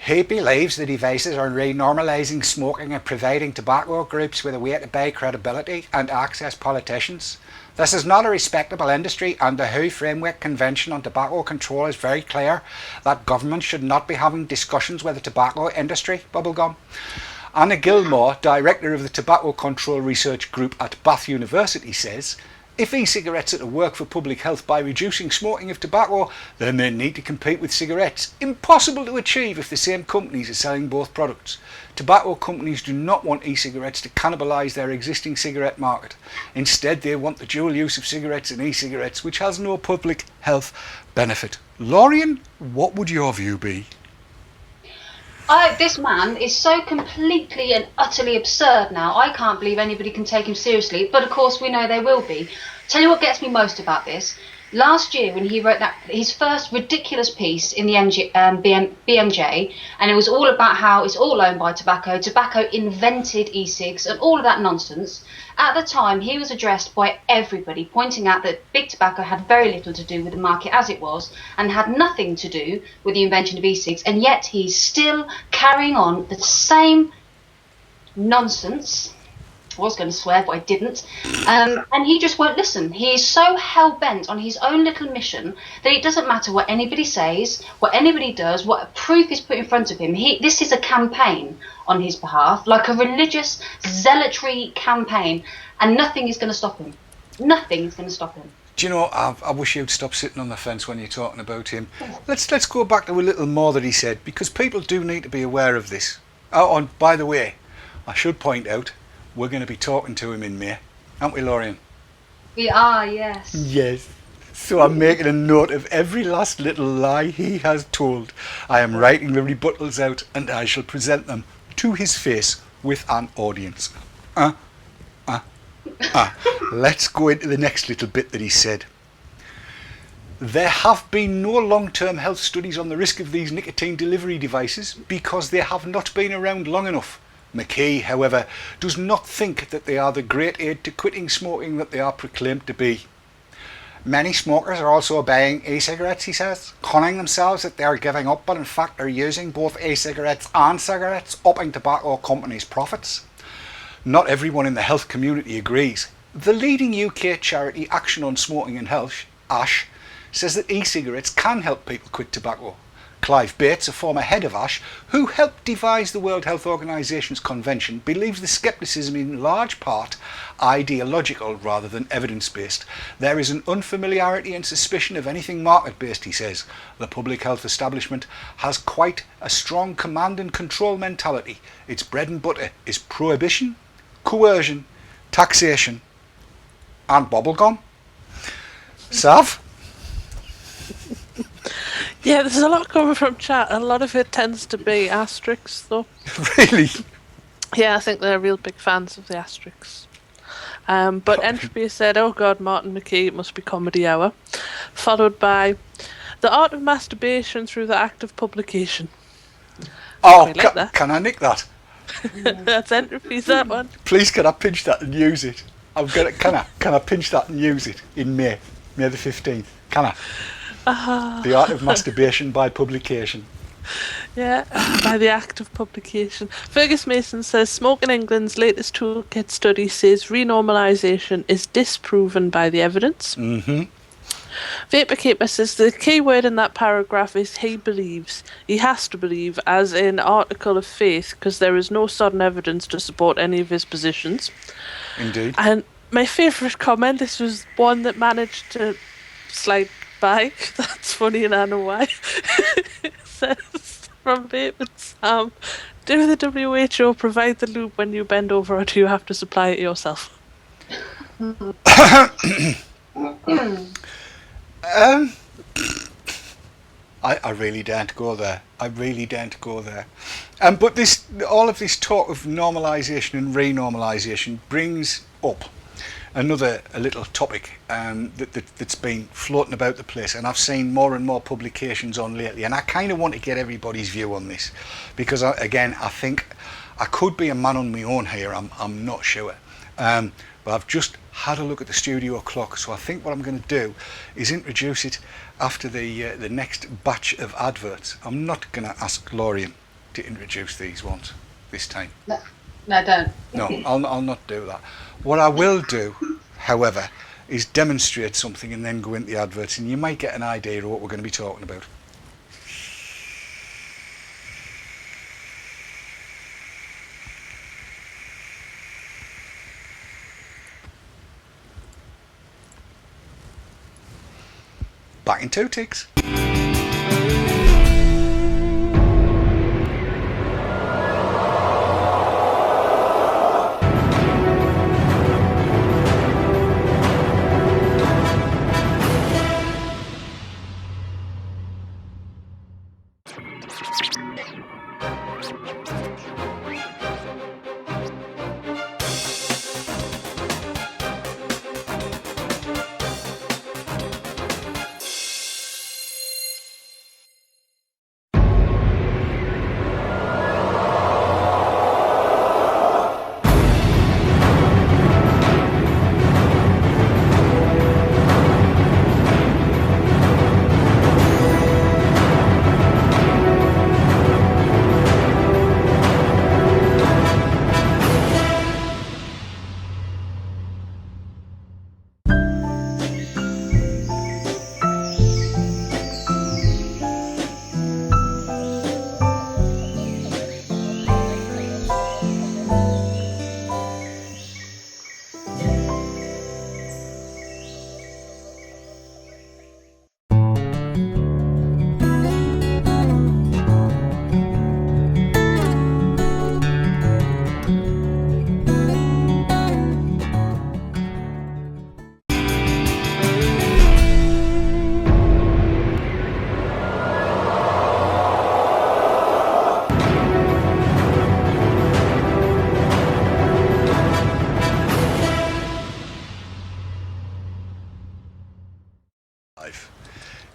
Speaker 1: He believes the devices are renormalising smoking and providing tobacco groups with a way to buy credibility and access politicians. This is not a respectable industry, and the WHO Framework Convention on Tobacco Control is very clear that government should not be having discussions with the tobacco industry. Bubblegum. Anna Gilmore, director of the Tobacco Control Research Group at Bath University, says, if e-cigarettes are to work for public health by reducing smoking of tobacco, then they need to compete with cigarettes. Impossible to achieve if the same companies are selling both products. Tobacco companies do not want e-cigarettes to cannibalise their existing cigarette market. Instead, they want the dual use of cigarettes and e-cigarettes, which has no public health benefit. Lorian, what would your view be?
Speaker 3: This man is so completely and utterly absurd now. I can't believe anybody can take him seriously, but of course we know they will be. Tell you what gets me most about this. Last year when he wrote his first ridiculous piece in the BMJ, and it was all about how it's all owned by tobacco, tobacco invented e-cigs and all of that nonsense. At the time he was addressed by everybody, pointing out that big tobacco had very little to do with the market as it was and had nothing to do with the invention of e-cigs, and yet he's still carrying on the same nonsense. I was going to swear, but I didn't. And he just won't listen. He is so hell-bent on his own little mission that it doesn't matter what anybody says, what anybody does, what proof is put in front of him. This is a campaign on his behalf, like a religious zealotry campaign, and nothing is going to stop him. Nothing is going to stop him.
Speaker 1: Do you know, I wish you'd stop sitting on the fence when you're talking about him. Let's go back to a little more that he said, because people do need to be aware of this. Oh, and by the way, I should point out, we're going to be talking to him in May, aren't we, Lorian?
Speaker 3: We are, yes.
Speaker 1: Yes. So I'm making a note of every last little lie he has told. I am writing the rebuttals out, and I shall present them to his face with an audience. Let's go into the next little bit that he said. There have been no long-term health studies on the risk of these nicotine delivery devices because they have not been around long enough. McKee, however, does not think that they are the great aid to quitting smoking that they are proclaimed to be. Many smokers are also buying e-cigarettes, he says, conning themselves that they are giving up, but in fact are using both e-cigarettes and cigarettes, upping tobacco companies' profits. Not everyone in the health community agrees. The leading UK charity Action on Smoking and Health, ASH, says that e-cigarettes can help people quit tobacco. Clive Bates, a former head of ASH, who helped devise the World Health Organisation's convention, believes the scepticism in large part ideological rather than evidence-based. There is an unfamiliarity and suspicion of anything market-based, he says. The public health establishment has quite a strong command and control mentality. Its bread and butter is prohibition, coercion, taxation and bubblegum. Sav?
Speaker 2: Yeah, there's a lot coming from chat. A lot of it tends to be asterisks, though.
Speaker 1: Really?
Speaker 2: Yeah, I think they're real big fans of the asterisks. But Entropy said, "Oh God, Martin McKee, it must be comedy hour," followed by "The art of masturbation through the act of publication."
Speaker 1: Oh,
Speaker 2: like that.
Speaker 1: Can I nick that?
Speaker 2: That's Entropy's, that one.
Speaker 1: Please, can I pinch that and use it? Can I pinch that and use it in May the 15th? Can I? The art of masturbation by publication.
Speaker 2: Yeah, by the act of publication. Fergus Mason says, "Smoke in England's latest toolkit study says renormalisation is disproven by the evidence."
Speaker 1: Mm-hmm.
Speaker 2: Vaporkeeper says the key word in that paragraph is he believes. He has to believe, as in article of faith, because there is no sudden evidence to support any of his positions.
Speaker 1: Indeed.
Speaker 2: And my favourite comment, this was one that managed to slide by. That's funny and I know why. It says from Bateman Sam, "Do the WHO provide the lube when you bend over, or do you have to supply it yourself?"
Speaker 1: I really daren't go there. But all of this talk of normalisation and renormalisation brings up a little topic that's been floating about the place, and I've seen more and more publications on lately, and I kind of want to get everybody's view on this because I think I could be a man on my own here. I'm not sure, but I've just had a look at the studio clock, so I think what I'm going to do is introduce it after the next batch of adverts. I'm not going to ask Lorian to introduce these ones this time.
Speaker 3: No, don't.
Speaker 1: No, I'll not do that. What I will do, however, is demonstrate something and then go into the adverts, and you might get an idea of what we're going to be talking about. Back in 2 ticks.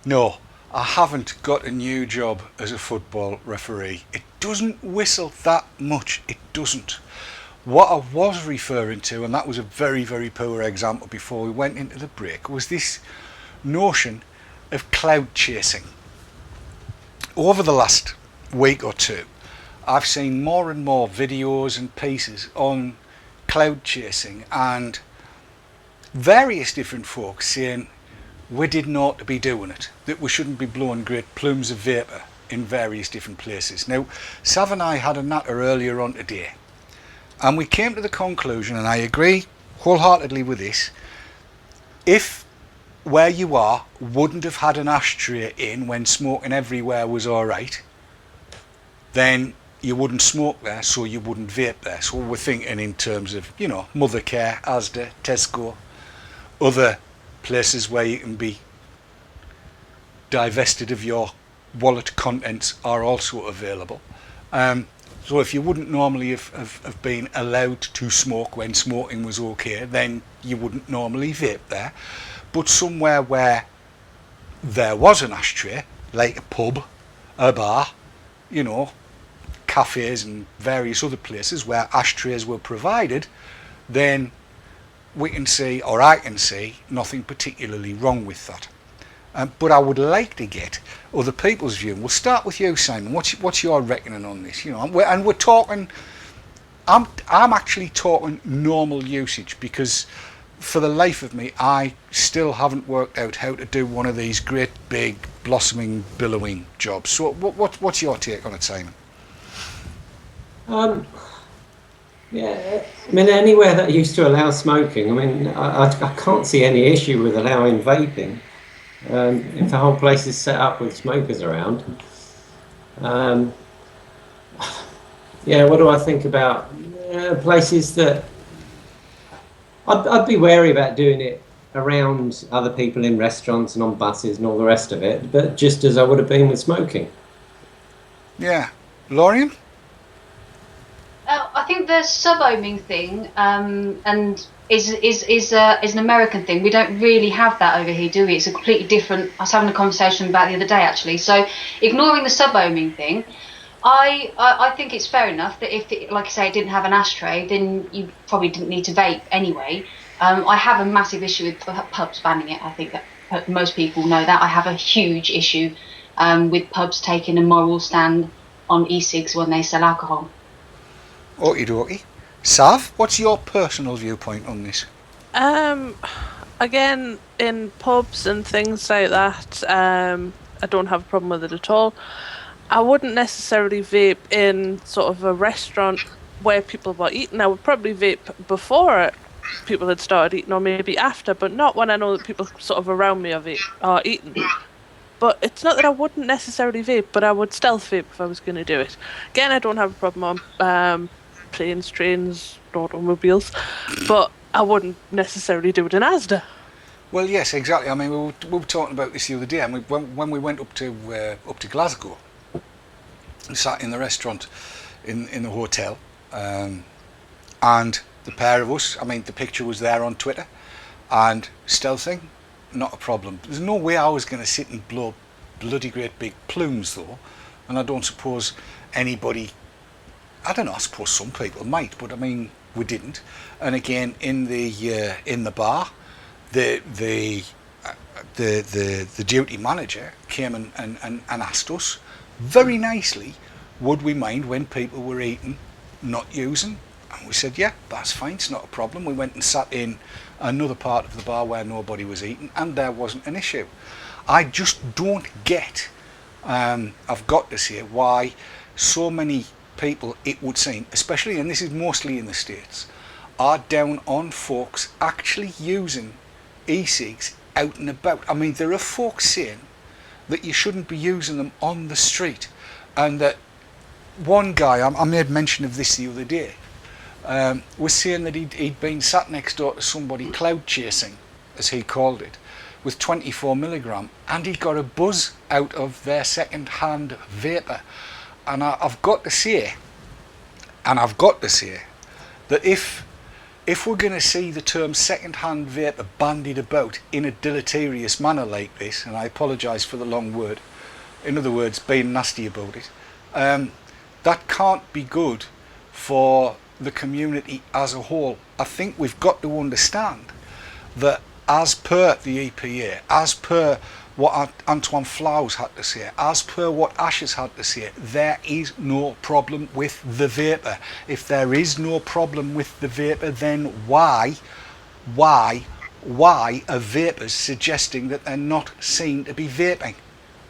Speaker 1: No, I haven't got a new job as a football referee. It doesn't whistle that much. It doesn't. What I was referring to, and that was a very, very poor example before we went into the break, was this notion of cloud chasing. Over the last week or two, I've seen more and more videos and pieces on cloud chasing and various different folks saying we didn't ought to be doing it, that we shouldn't be blowing great plumes of vapour in various different places. Now, Sav and I had a natter earlier on today, and we came to the conclusion, and I agree wholeheartedly with this, if where you are wouldn't have had an ashtray in when smoking everywhere was alright, then you wouldn't smoke there, so you wouldn't vape there. So we're thinking in terms of, you know, Mothercare, Asda, Tesco, other places where you can be divested of your wallet contents are also available. So if you wouldn't normally have been allowed to smoke when smoking was okay, then you wouldn't normally vape there. But somewhere where there was an ashtray, like a pub, a bar, you know, cafes and various other places where ashtrays were provided, then we can see, or I can see, nothing particularly wrong with that. But I would like to get other people's view. We'll start with you, Simon. What's your reckoning on this? You know, and we're talking. I'm actually talking normal usage, because for the life of me, I still haven't worked out how to do one of these great big blossoming billowing jobs. So what's your take on it, Simon?
Speaker 4: Yeah, I mean, anywhere that used to allow smoking, I mean, I can't see any issue with allowing vaping. If the whole place is set up with smokers around. Yeah, what do I think about places that... I'd be wary about doing it around other people in restaurants and on buses and all the rest of it, but just as I would have been with smoking.
Speaker 1: Yeah. Lorian?
Speaker 3: I think the sub-ohming thing and is an American thing. We don't really have that over here, do we? It's a completely different. I was having a conversation about the other day, actually. So, ignoring the sub-ohming thing, I think it's fair enough that if, it, like I say, it didn't have an ashtray, then you probably didn't need to vape anyway. I have a massive issue with pubs banning it. I think that most people know that. I have a huge issue with pubs taking a moral stand on e-cigs when they sell alcohol.
Speaker 1: Okie dokie. Sav, what's your personal viewpoint on this?
Speaker 2: Again, in pubs and things like that, I don't have a problem with it at all. I wouldn't necessarily vape in sort of a restaurant where people were eating. I would probably vape before people had started eating, or maybe after, but not when I know that people sort of around me are eating. But it's not that I wouldn't necessarily vape, but I would stealth vape if I was going to do it. Again, I don't have a problem on planes, trains, automobiles, but I wouldn't necessarily do it in Asda.
Speaker 1: Well, yes, exactly. I mean, we were talking about this the other day, and when we went up to Glasgow, we sat in the restaurant in the hotel, and the pair of us, I mean, the picture was there on Twitter, and stealthing, not a problem. There's no way I was going to sit and blow bloody great big plumes, though, and I don't suppose anybody, I don't know, I suppose some people might, but I mean, we didn't. And again, in the bar, the duty manager came and asked us very nicely, would we mind when people were eating not using? And we said, yeah, that's fine, it's not a problem. We went and sat in another part of the bar where nobody was eating, and there wasn't an issue. I just don't get, I've got to say, why so many people, it would seem, especially, and this is mostly in the States, are down on folks actually using e-cigs out and about. I mean, there are folks saying that you shouldn't be using them on the street, and that one guy, I made mention of this the other day, was saying that he'd been sat next door to somebody cloud chasing, as he called it, with 24 milligram, and he got a buzz out of their second-hand vapour. And I've got to say that if if we're going to see the term second-hand vapour bandied about in a deleterious manner like this, and I apologise for the long word, in other words, being nasty about it, that can't be good for the community as a whole. I think we've got to understand that as per the EPA, as per what Antoine Flowers had to say, as per what Ashes had to say, there is no problem with the vapour. If there is no problem with the vapour, then why are vapors suggesting that they're not seen to be vaping?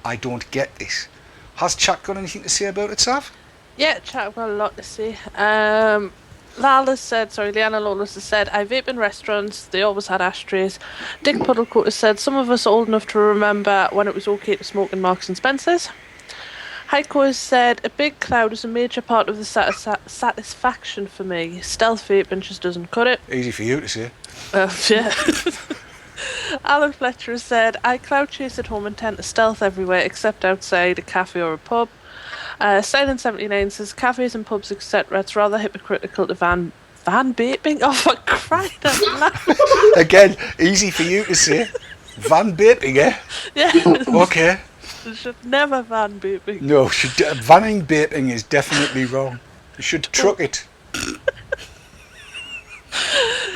Speaker 1: I don't get this. Has Chat got anything to say about it, Sav?
Speaker 2: Yeah, Chat, I've got a lot to say. Leanna Lawless has said, I vape in restaurants, they always had ashtrays. Dick Puddlecoat has said, some of us are old enough to remember when it was okay to smoke in Marks and Spencer's. Heiko has said, a big cloud is a major part of the satisfaction for me. Stealth vaping just doesn't cut it.
Speaker 1: Easy for you to say.
Speaker 2: Yeah. Alan Fletcher has said, I cloud chase at home and tend to stealth everywhere except outside a cafe or a pub. Silent79 says, cafes and pubs, etc. It's rather hypocritical to van vaping. Oh, for crying out loud.
Speaker 1: Again, easy for you to say. Van vaping, eh?
Speaker 2: Yeah.
Speaker 1: Okay.
Speaker 2: You should never van vaping.
Speaker 1: No, vanning vaping is definitely wrong. You should truck it.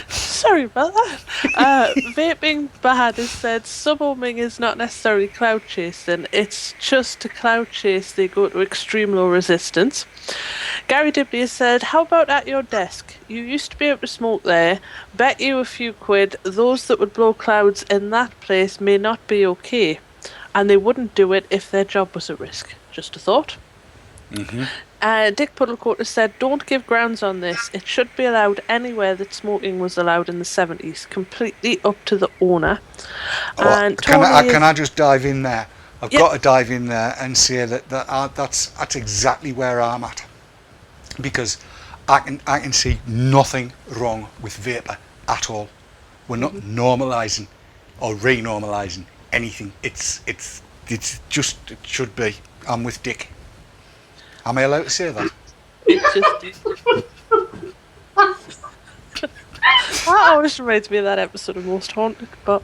Speaker 2: Sorry about that. Vaping Bad has said sub-ohming is not necessarily cloud chasing, it's just to cloud chase they go to extreme low resistance. Gary Dibley has said, how about at your desk? You used to be able to smoke there, bet you a few quid those that would blow clouds in that place may not be okay, and they wouldn't do it if their job was at risk. Just a thought.
Speaker 1: Mm-hmm.
Speaker 2: Dick Puddlecoat has said, don't give grounds on this. It should be allowed anywhere that smoking was allowed in the 70s. Completely up to the owner. And
Speaker 1: can I just dive in there? I've got to dive in there and say that's exactly where I'm at. Because I can see nothing wrong with vapour at all. We're not normalising or renormalising anything. It's just, it should be. I'm with Dick. Am I allowed to say that?
Speaker 2: That always reminds me of that episode of Most Haunted, but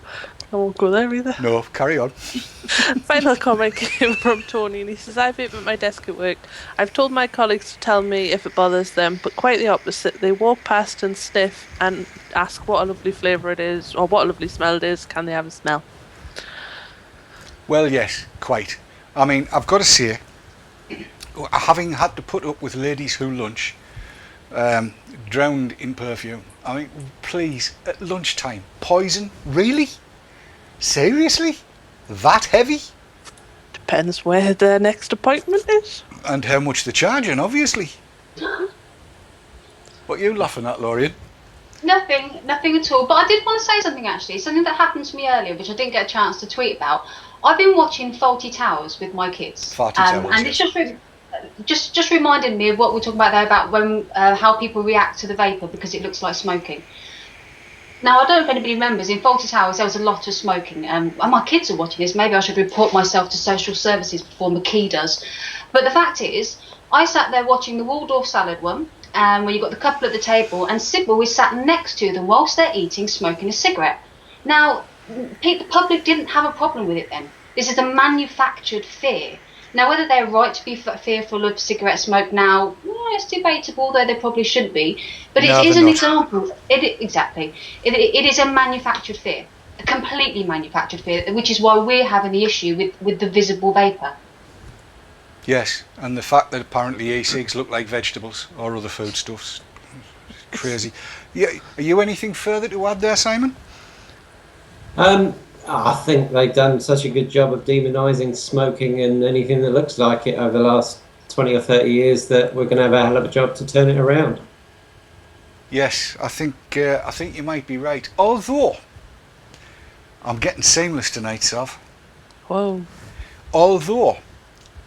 Speaker 2: I won't go there either.
Speaker 1: No, carry on.
Speaker 2: Final comment came from Tony, and he says, I vape at my desk at work. I've told my colleagues to tell me if it bothers them, but quite the opposite. They walk past and sniff and ask what a lovely flavour it is, or what a lovely smell it is. Can they have a smell?
Speaker 1: Well, yes, quite. I mean, I've got to say, having had to put up with ladies who lunch drowned in perfume, I mean, please, at lunchtime, poison? Really? Seriously? That heavy?
Speaker 2: Depends where their next appointment is.
Speaker 1: And how much they're charging, obviously. What are you laughing at, Lorien?
Speaker 3: Nothing at all. But I did want to say something actually, something that happened to me earlier, which I didn't get a chance to tweet about. I've been watching Faulty Towers with my kids, and it's just reminded me of what we were talking about there about when how people react to the vapour because it looks like smoking. Now, I don't know if anybody remembers, in Faulty Towers there was a lot of smoking, and my kids are watching this. Maybe I should report myself to social services before McKee does. But the fact is, I sat there watching the Waldorf salad one, where you've got the couple at the table, and Sybil was sat next to them whilst they're eating, smoking a cigarette. Now, the public didn't have a problem with it then. This is a manufactured fear. Now, whether they're right to be fearful of cigarette smoke now, it's debatable, though they probably shouldn't be. But it is an example. Exactly. It is a manufactured fear, a completely manufactured fear, which is why we're having the issue with the visible vapour.
Speaker 1: Yes, and the fact that apparently e-cigs look like vegetables or other foodstuffs. Crazy. Yeah, are you anything further to add there, Simon?
Speaker 4: I think they've done such a good job of demonising smoking and anything that looks like it over the last 20 or 30 years that we're going to have a hell of a job to turn it around.
Speaker 1: Yes, I think you might be right. Although, I'm getting seamless tonight, Sav.
Speaker 2: Whoa.
Speaker 1: Although,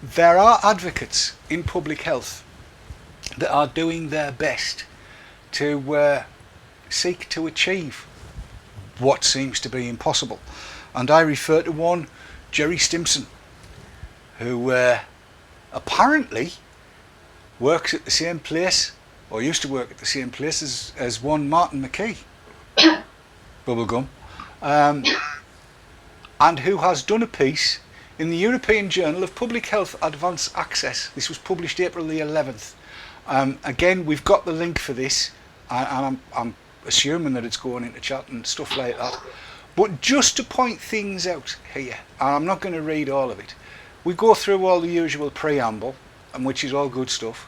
Speaker 1: there are advocates in public health that are doing their best to seek to achieve what seems to be impossible. And I refer to one, Jerry Stimson, who apparently works at the same place or used to work at the same place as one Martin McKee, bubblegum, and who has done a piece in the European Journal of Public Health Advanced Access. This was published April the 11th. Again, we've got the link for this, and I'm assuming that it's going into chat and stuff like that. But just to point things out here, and I'm not going to read all of it, we go through all the usual preamble, and which is all good stuff.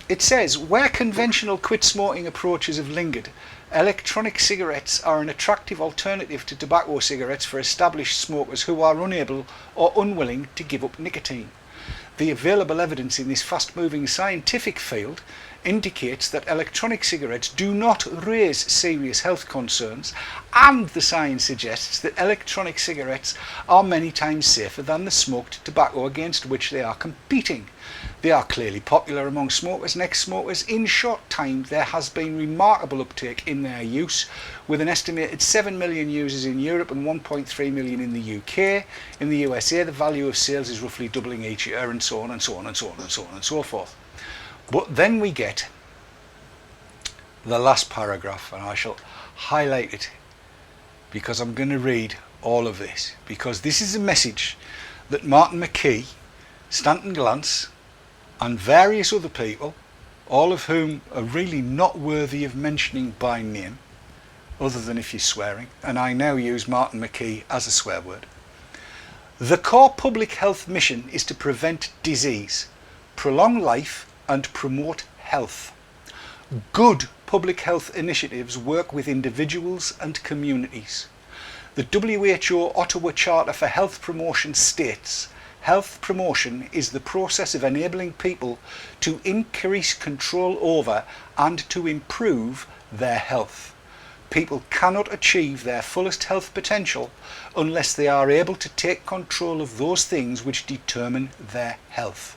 Speaker 1: It says, where conventional quit smoking approaches have lingered, electronic cigarettes are an attractive alternative to tobacco cigarettes for established smokers who are unable or unwilling to give up nicotine. The available evidence in this fast-moving scientific field indicates that electronic cigarettes do not raise serious health concerns, and the science suggests that electronic cigarettes are many times safer than the smoked tobacco against which they are competing. They are clearly popular among smokers and ex-smokers. In short time, there has been remarkable uptake in their use, with an estimated 7 million users in Europe and 1.3 million in the UK. In the USA, the value of sales is roughly doubling each year, and so on and so on and so on and so on and so forth. But then we get the last paragraph, and I shall highlight it because I'm going to read all of this, because this is a message that Martin McKee, Stanton Glantz, and various other people, all of whom are really not worthy of mentioning by name, other than if you're swearing, and I now use Martin McKee as a swear word. The core public health mission is to prevent disease, prolong life, and promote health. Good public health initiatives work with individuals and communities. The WHO Ottawa Charter for Health Promotion states, health promotion is the process of enabling people to increase control over and to improve their health. People cannot achieve their fullest health potential unless they are able to take control of those things which determine their health.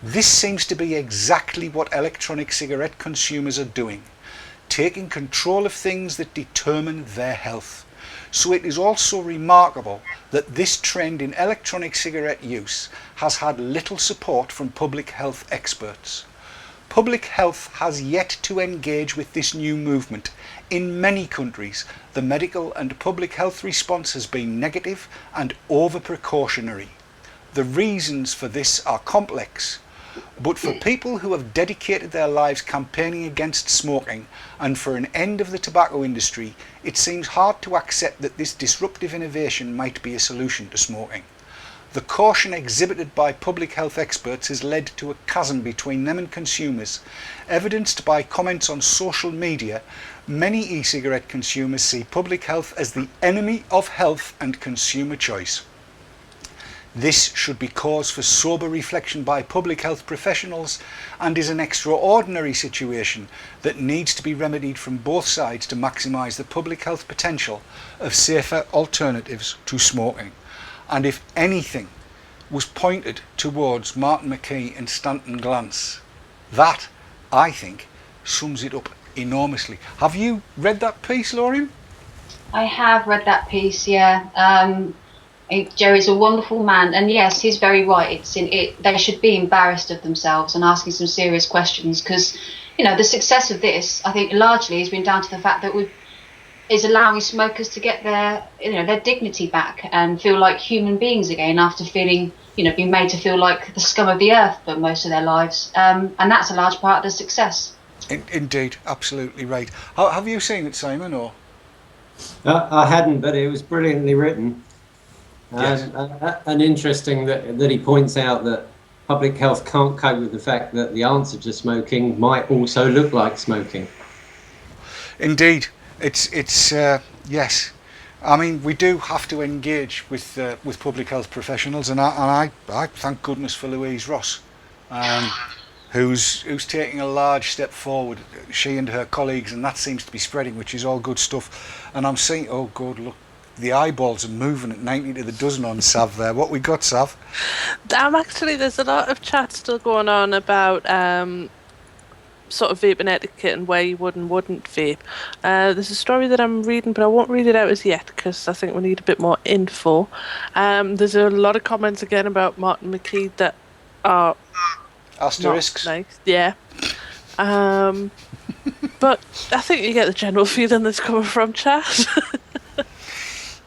Speaker 1: This seems to be exactly what electronic cigarette consumers are doing, taking control of things that determine their health. So it is also remarkable that this trend in electronic cigarette use has had little support from public health experts. Public health has yet to engage with this new movement. In many countries, the medical and public health response has been negative and over-precautionary. The reasons for this are complex, but for people who have dedicated their lives campaigning against smoking and for an end of the tobacco industry, it seems hard to accept that this disruptive innovation might be a solution to smoking. The caution exhibited by public health experts has led to a chasm between them and consumers, evidenced by comments on social media. Many e-cigarette consumers see public health as the enemy of health and consumer choice. This should be cause for sober reflection by public health professionals and is an extraordinary situation that needs to be remedied from both sides to maximise the public health potential of safer alternatives to smoking. And if anything was pointed towards Martin McKee and Stanton Glantz, that, I think, sums it up enormously. Have you read that piece, Lauren?
Speaker 3: I have read that piece, yeah. Jerry's a wonderful man, and yes, he's very right. They should be embarrassed of themselves and asking some serious questions, because the success of this, I think, largely has been down to the fact that is allowing smokers to get their dignity back and feel like human beings again after feeling being made to feel like the scum of the earth for most of their lives, and that's a large part of the success.
Speaker 1: Indeed, absolutely right. Have you seen it, Simon? Or
Speaker 4: I hadn't, but it was brilliantly written.
Speaker 1: Yes.
Speaker 4: And interesting that he points out that public health can't cope with the fact that the answer to smoking might also look like smoking.
Speaker 1: Indeed, it's yes. I mean, we do have to engage with public health professionals, and I thank goodness for Louise Ross, who's taking a large step forward. She and her colleagues, and that seems to be spreading, which is all good stuff. And I'm seeing, oh God, look. The eyeballs are moving at 90 to the dozen on Sav there. What we got, Sav?
Speaker 2: Actually, there's a lot of chat still going on about sort of vaping etiquette and where you would and wouldn't vape. There's a story that I'm reading, but I won't read it out as yet because I think we need a bit more info. There's a lot of comments again about Martin McKee that are
Speaker 1: asterisks.
Speaker 2: Not nice. Yeah. But I think you get the general feeling that's coming from chat.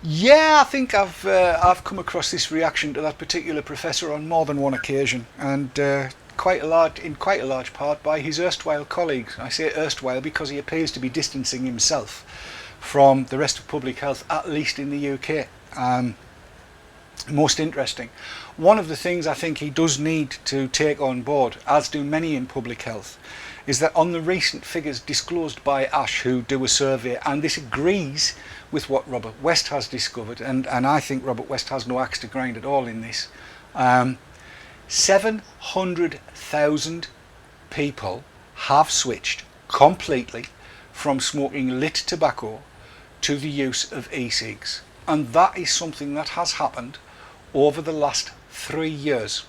Speaker 1: Yeah, I think I've come across this reaction to that particular professor on more than one occasion, and in quite a large part by his erstwhile colleagues. I say erstwhile because he appears to be distancing himself from the rest of public health, at least in the UK. Most interesting. One of the things I think he does need to take on board, as do many in public health, is that on the recent figures disclosed by ASH, who do a survey, and this agrees with what Robert West has discovered, and I think Robert West has no axe to grind at all in this. 700,000 people have switched completely from smoking lit tobacco to the use of e-cigs, and that is something that has happened over the last 3 years.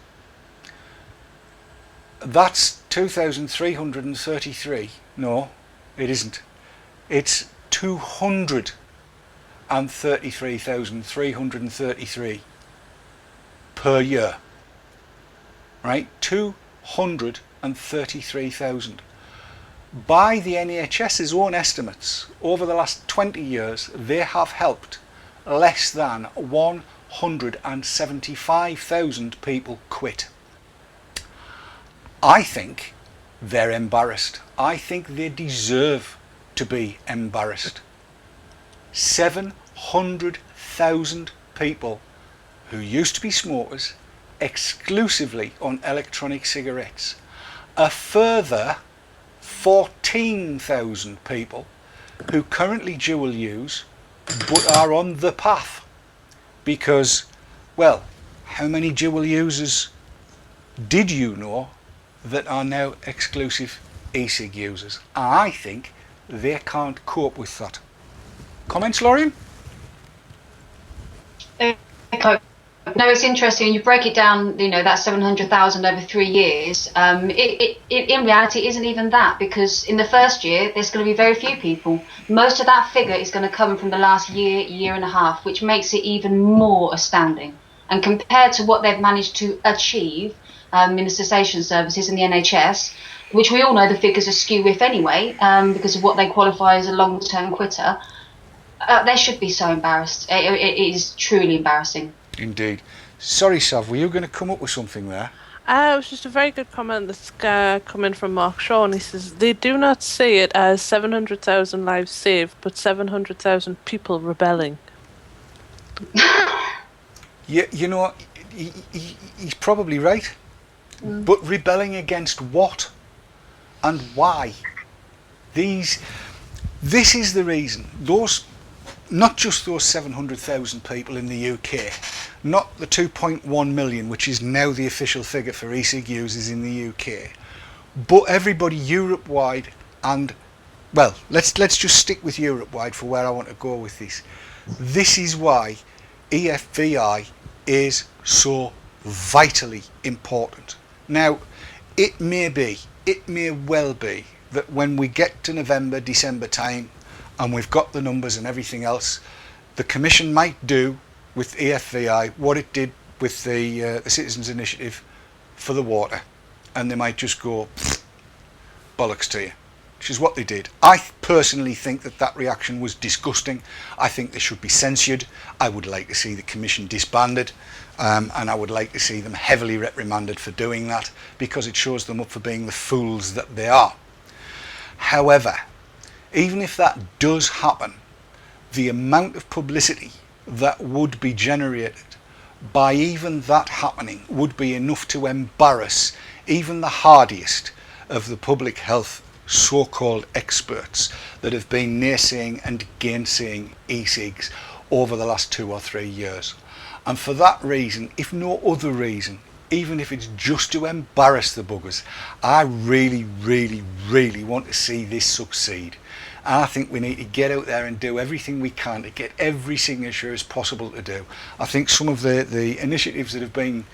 Speaker 1: That's 2,333. No, it isn't. It's 233,333 per year. Right? 233,000. By the NHS's own estimates, over the last 20 years, they have helped less than 175,000 people quit. I think they're embarrassed. I think they deserve to be embarrassed. 700,000 people who used to be smokers exclusively on electronic cigarettes. A further 14,000 people who currently dual use but are on the path. Because, well, how many dual users did you know that are now exclusive e-cig users? I think they can't cope with that. Comments, Lorraine?
Speaker 3: No, it's interesting. You break it down, that 700,000 over 3 years. It in reality isn't even that, because in the first year, there's going to be very few people. Most of that figure is going to come from the last year and a half, which makes it even more astounding. And compared to what they've managed to achieve in the cessation services in the NHS, which we all know the figures are skew if anyway, because of what they qualify as a long-term quitter, they should be so embarrassed. It is truly embarrassing.
Speaker 1: Indeed. Sorry, Sav, were you going to come up with something there?
Speaker 2: It was just a very good comment that's coming from Mark Shaw, and he says, they do not see it as 700,000 lives saved, but 700,000 people rebelling.
Speaker 1: Yeah, he's probably right. But rebelling against what? And why? This is the reason. Not just those 700,000 people in the UK, not the 2.1 million, which is now the official figure for e-cig users in the UK, but everybody Europe-wide, and, well, let's just stick with Europe-wide for where I want to go with this. This is why EFVI is so vitally important. Now, it may well be that when we get to November, December time, and we've got the numbers and everything else, the Commission might do with EFVI what it did with the Citizens Initiative for the water, and they might just go bollocks to you, which is what they did. I personally think that reaction was disgusting. I think they should be censured. I would like to see the Commission disbanded, and I would like to see them heavily reprimanded for doing that, because it shows them up for being the fools that they are. However, even if that does happen, the amount of publicity that would be generated by even that happening would be enough to embarrass even the hardiest of the public health so-called experts that have been naysaying and gainsaying e-cigs over the last 2 or 3 years. And for that reason, if no other reason, even if it's just to embarrass the buggers, I really, really, really want to see this succeed. And I think we need to get out there and do everything we can to get every signature as possible to do. I think some of the initiatives that have been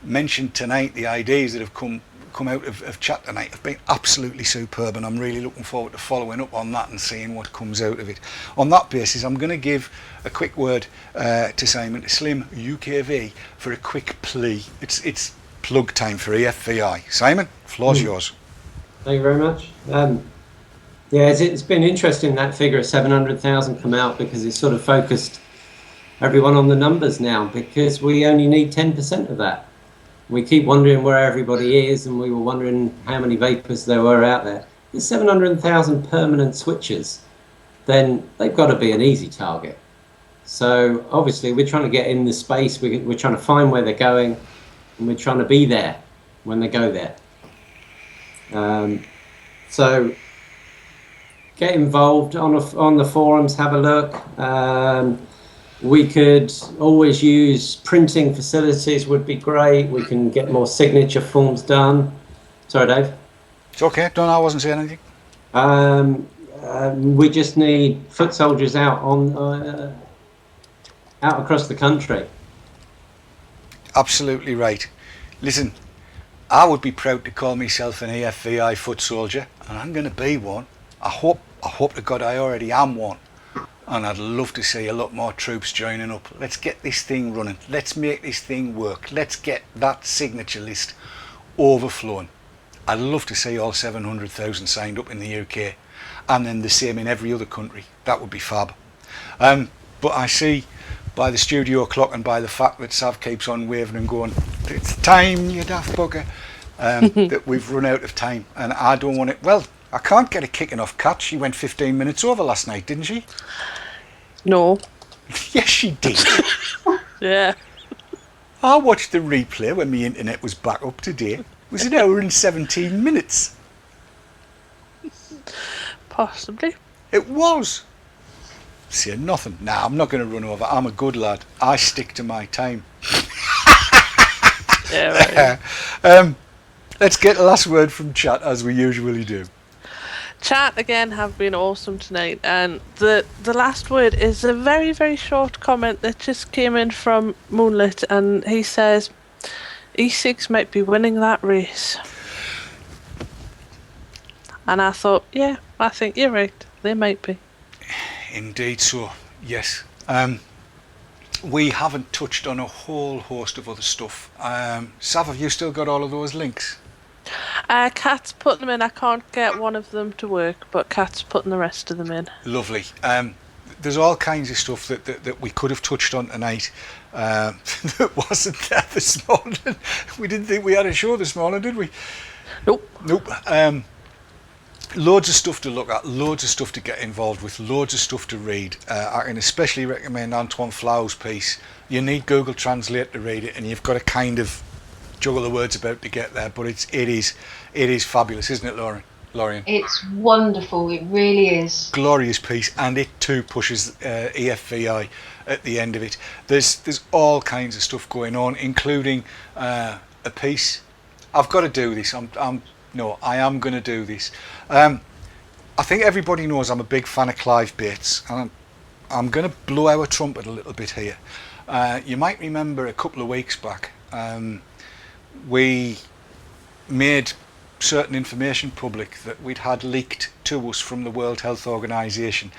Speaker 1: mentioned tonight, the ideas that have come out of chat tonight, have been absolutely superb, and I'm really looking forward to following up on that and seeing what comes out of it. On that basis, I'm going to give a quick word to Simon, to Slim UKV, for a quick plea. It's plug time for EFVI. Simon, floor's yours.
Speaker 4: Thank you very much. Yeah, it's been interesting that figure of 700,000 come out, because it's sort of focused everyone on the numbers now, because we only need 10% of that. We keep wondering where everybody is, and we were wondering how many vapors there were out there. There's 700,000 permanent switchers, then they've got to be an easy target. So obviously we're trying to get in the space, we're trying to find where they're going, and we're trying to be there when they go there. So get involved on the forums, have a look. We could always use printing facilities, would be great. We can get more signature forms done. Sorry, Dave.
Speaker 1: It's okay. No, I wasn't saying anything.
Speaker 4: We just need foot soldiers out out across the country. Absolutely
Speaker 1: right. Listen, I would be proud to call myself an EFVI foot soldier, and I'm going to be one. I hope to God I already am one. And I'd love to see a lot more troops joining up. Let's get this thing running. Let's make this thing work. Let's get that signature list overflowing. I'd love to see all 700,000 signed up in the UK, and then the same in every other country. That would be fab. But I see by the studio clock and by the fact that Sav keeps on waving and going, "It's time, you daft bugger," that we've run out of time, and I don't want it. Well, I can't get a kicking off Kat. She went 15 minutes over last night, didn't she?
Speaker 2: No.
Speaker 1: Yes, she did.
Speaker 2: Yeah.
Speaker 1: I watched the replay when my internet was back up to date. It was an hour and 17 minutes.
Speaker 2: Possibly.
Speaker 1: It was. Say nothing. Nah, I'm not going to run over. I'm a good lad. I stick to my time.
Speaker 2: Yeah, right.
Speaker 1: Let's get the last word from chat, as we usually do.
Speaker 2: Chat again have been awesome tonight, and the last word is a very, very short comment that just came in from Moonlit, and he says e-cigs might be winning that race. And I thought, yeah, I think you're right, they might be.
Speaker 1: Indeed so, yes. We haven't touched on a whole host of other stuff. Sav, have you still got all of those links?
Speaker 2: Kat's put them in. I can't get one of them to work, but Kat's putting the rest of them in.
Speaker 1: Lovely. There's all kinds of stuff that we could have touched on tonight that wasn't there this morning. We didn't think we had a show this morning, did we?
Speaker 2: Nope.
Speaker 1: Loads of stuff to look at, loads of stuff to get involved with, loads of stuff to read. I can especially recommend Antoine Flau's piece. You need Google Translate to read it, and you've got to kind of juggle the words about to get there, but it is fabulous, isn't it, Lorien?
Speaker 3: It's wonderful, it really is.
Speaker 1: Glorious piece, and it too pushes EFVI at the end of it. There's all kinds of stuff going on, including a piece. I've got to do this. I am going to do this. I think everybody knows I'm a big fan of Clive Bates, and I'm going to blow our trumpet a little bit here. You might remember a couple of weeks back, we made certain information public that we'd had leaked to us from the World Health Organization,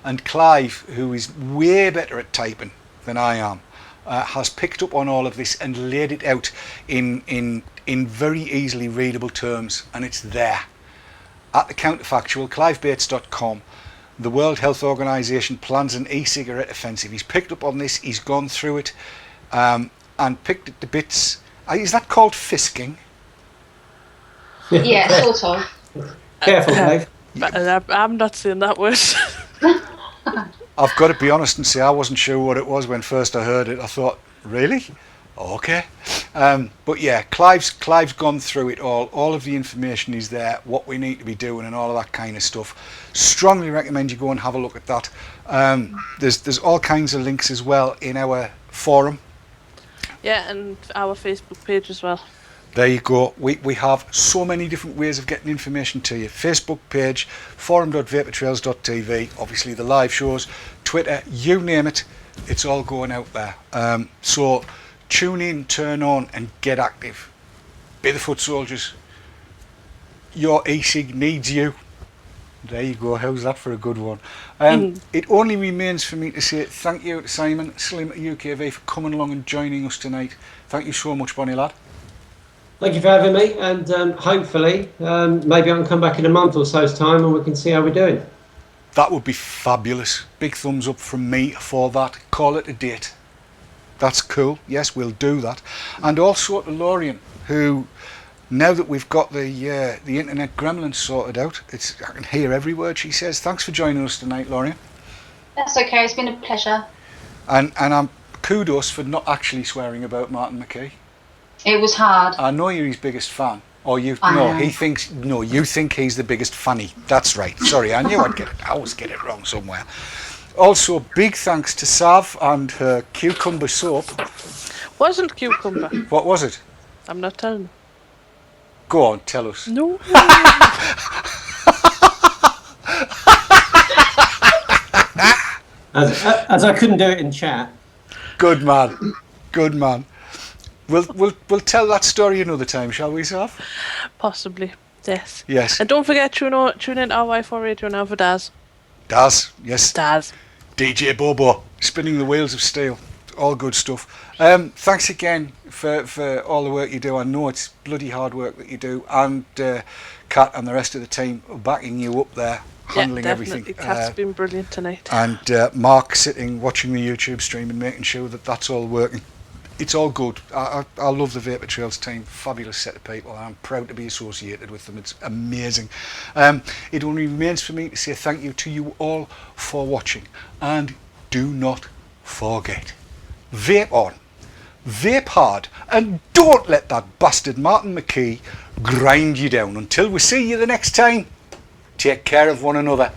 Speaker 1: and Clive, who is way better at typing than I am, has picked up on all of this and laid it out in very easily readable terms, and it's there at the counterfactual, clivebates.com. The World Health Organization plans an e-cigarette offensive. He's picked up on this, he's gone through it, and picked it to bits. Is that called fisking?
Speaker 3: Yeah, sort of.
Speaker 4: Careful, Dave.
Speaker 2: I'm not saying that word.
Speaker 1: I've got to be honest and say I wasn't sure what it was when first I heard it. I thought, really? Okay. But yeah, Clive's gone through it all of the information is there, what we need to be doing and all of that kind of stuff. Strongly recommend you go and have a look at that. There's all kinds of links as well in our forum. Yeah,
Speaker 2: and our Facebook page as well.
Speaker 1: There you go. We have so many different ways of getting information to you. Facebook page, forum.vaportrails.tv, obviously the live shows, Twitter, you name it, it's all going out there. So tune in, turn on and get active. Be the foot soldiers. Your e-cig needs you. There you go. How's that for a good one? It only remains for me to say thank you to Simon Slim at UKV for coming along and joining us tonight. Thank you so much, Bonnie lad.
Speaker 4: Thank you for having me, and hopefully, maybe I can come back in a month or so's time, and we can see how we're doing.
Speaker 1: That would be fabulous. Big thumbs up from me for that. Call it a date. That's cool. Yes, we'll do that. And also to Lorien, who, now that we've got the internet gremlins sorted out, I can hear every word she says. Thanks for joining us tonight, Lorien.
Speaker 3: That's okay. It's been a pleasure.
Speaker 1: And I'm kudos for not actually swearing about Martin McKee.
Speaker 3: It was hard.
Speaker 1: I know you're his biggest fan. Or you think he's the biggest fanny. That's right. Sorry, I knew I always get it wrong somewhere. Also, big thanks to Sav and her cucumber soap.
Speaker 2: Wasn't cucumber.
Speaker 1: What was it?
Speaker 2: I'm not telling you.
Speaker 1: Go on, tell us.
Speaker 2: No.
Speaker 4: As I couldn't do it in chat.
Speaker 1: Good man. Good man. We'll tell that story another time, shall we, Sav?
Speaker 2: Possibly. Yes.
Speaker 1: Yes.
Speaker 2: And don't forget tune in RY4 Radio now for Daz.
Speaker 1: Daz, yes.
Speaker 2: Daz.
Speaker 1: DJ Bobo, spinning the wheels of steel. All good stuff. Thanks again for all the work you do. I know it's bloody hard work that you do, and Kat and the rest of the team are backing you up there, handling everything.
Speaker 2: Kat's been brilliant tonight.
Speaker 1: And Mark sitting, watching the YouTube stream and making sure that that's all working. It's all good. I love the Vapor Trails team. Fabulous set of people. I'm proud to be associated with them. It's amazing. It only remains for me to say thank you to you all for watching. And do not forget, vape on, vape hard, and don't let that bastard Martin McKee grind you down. Until we see you the next time, take care of one another.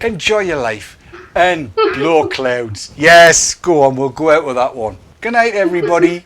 Speaker 1: Enjoy your life and blow clouds. Yes, go on, we'll go out with that one. Good night, everybody.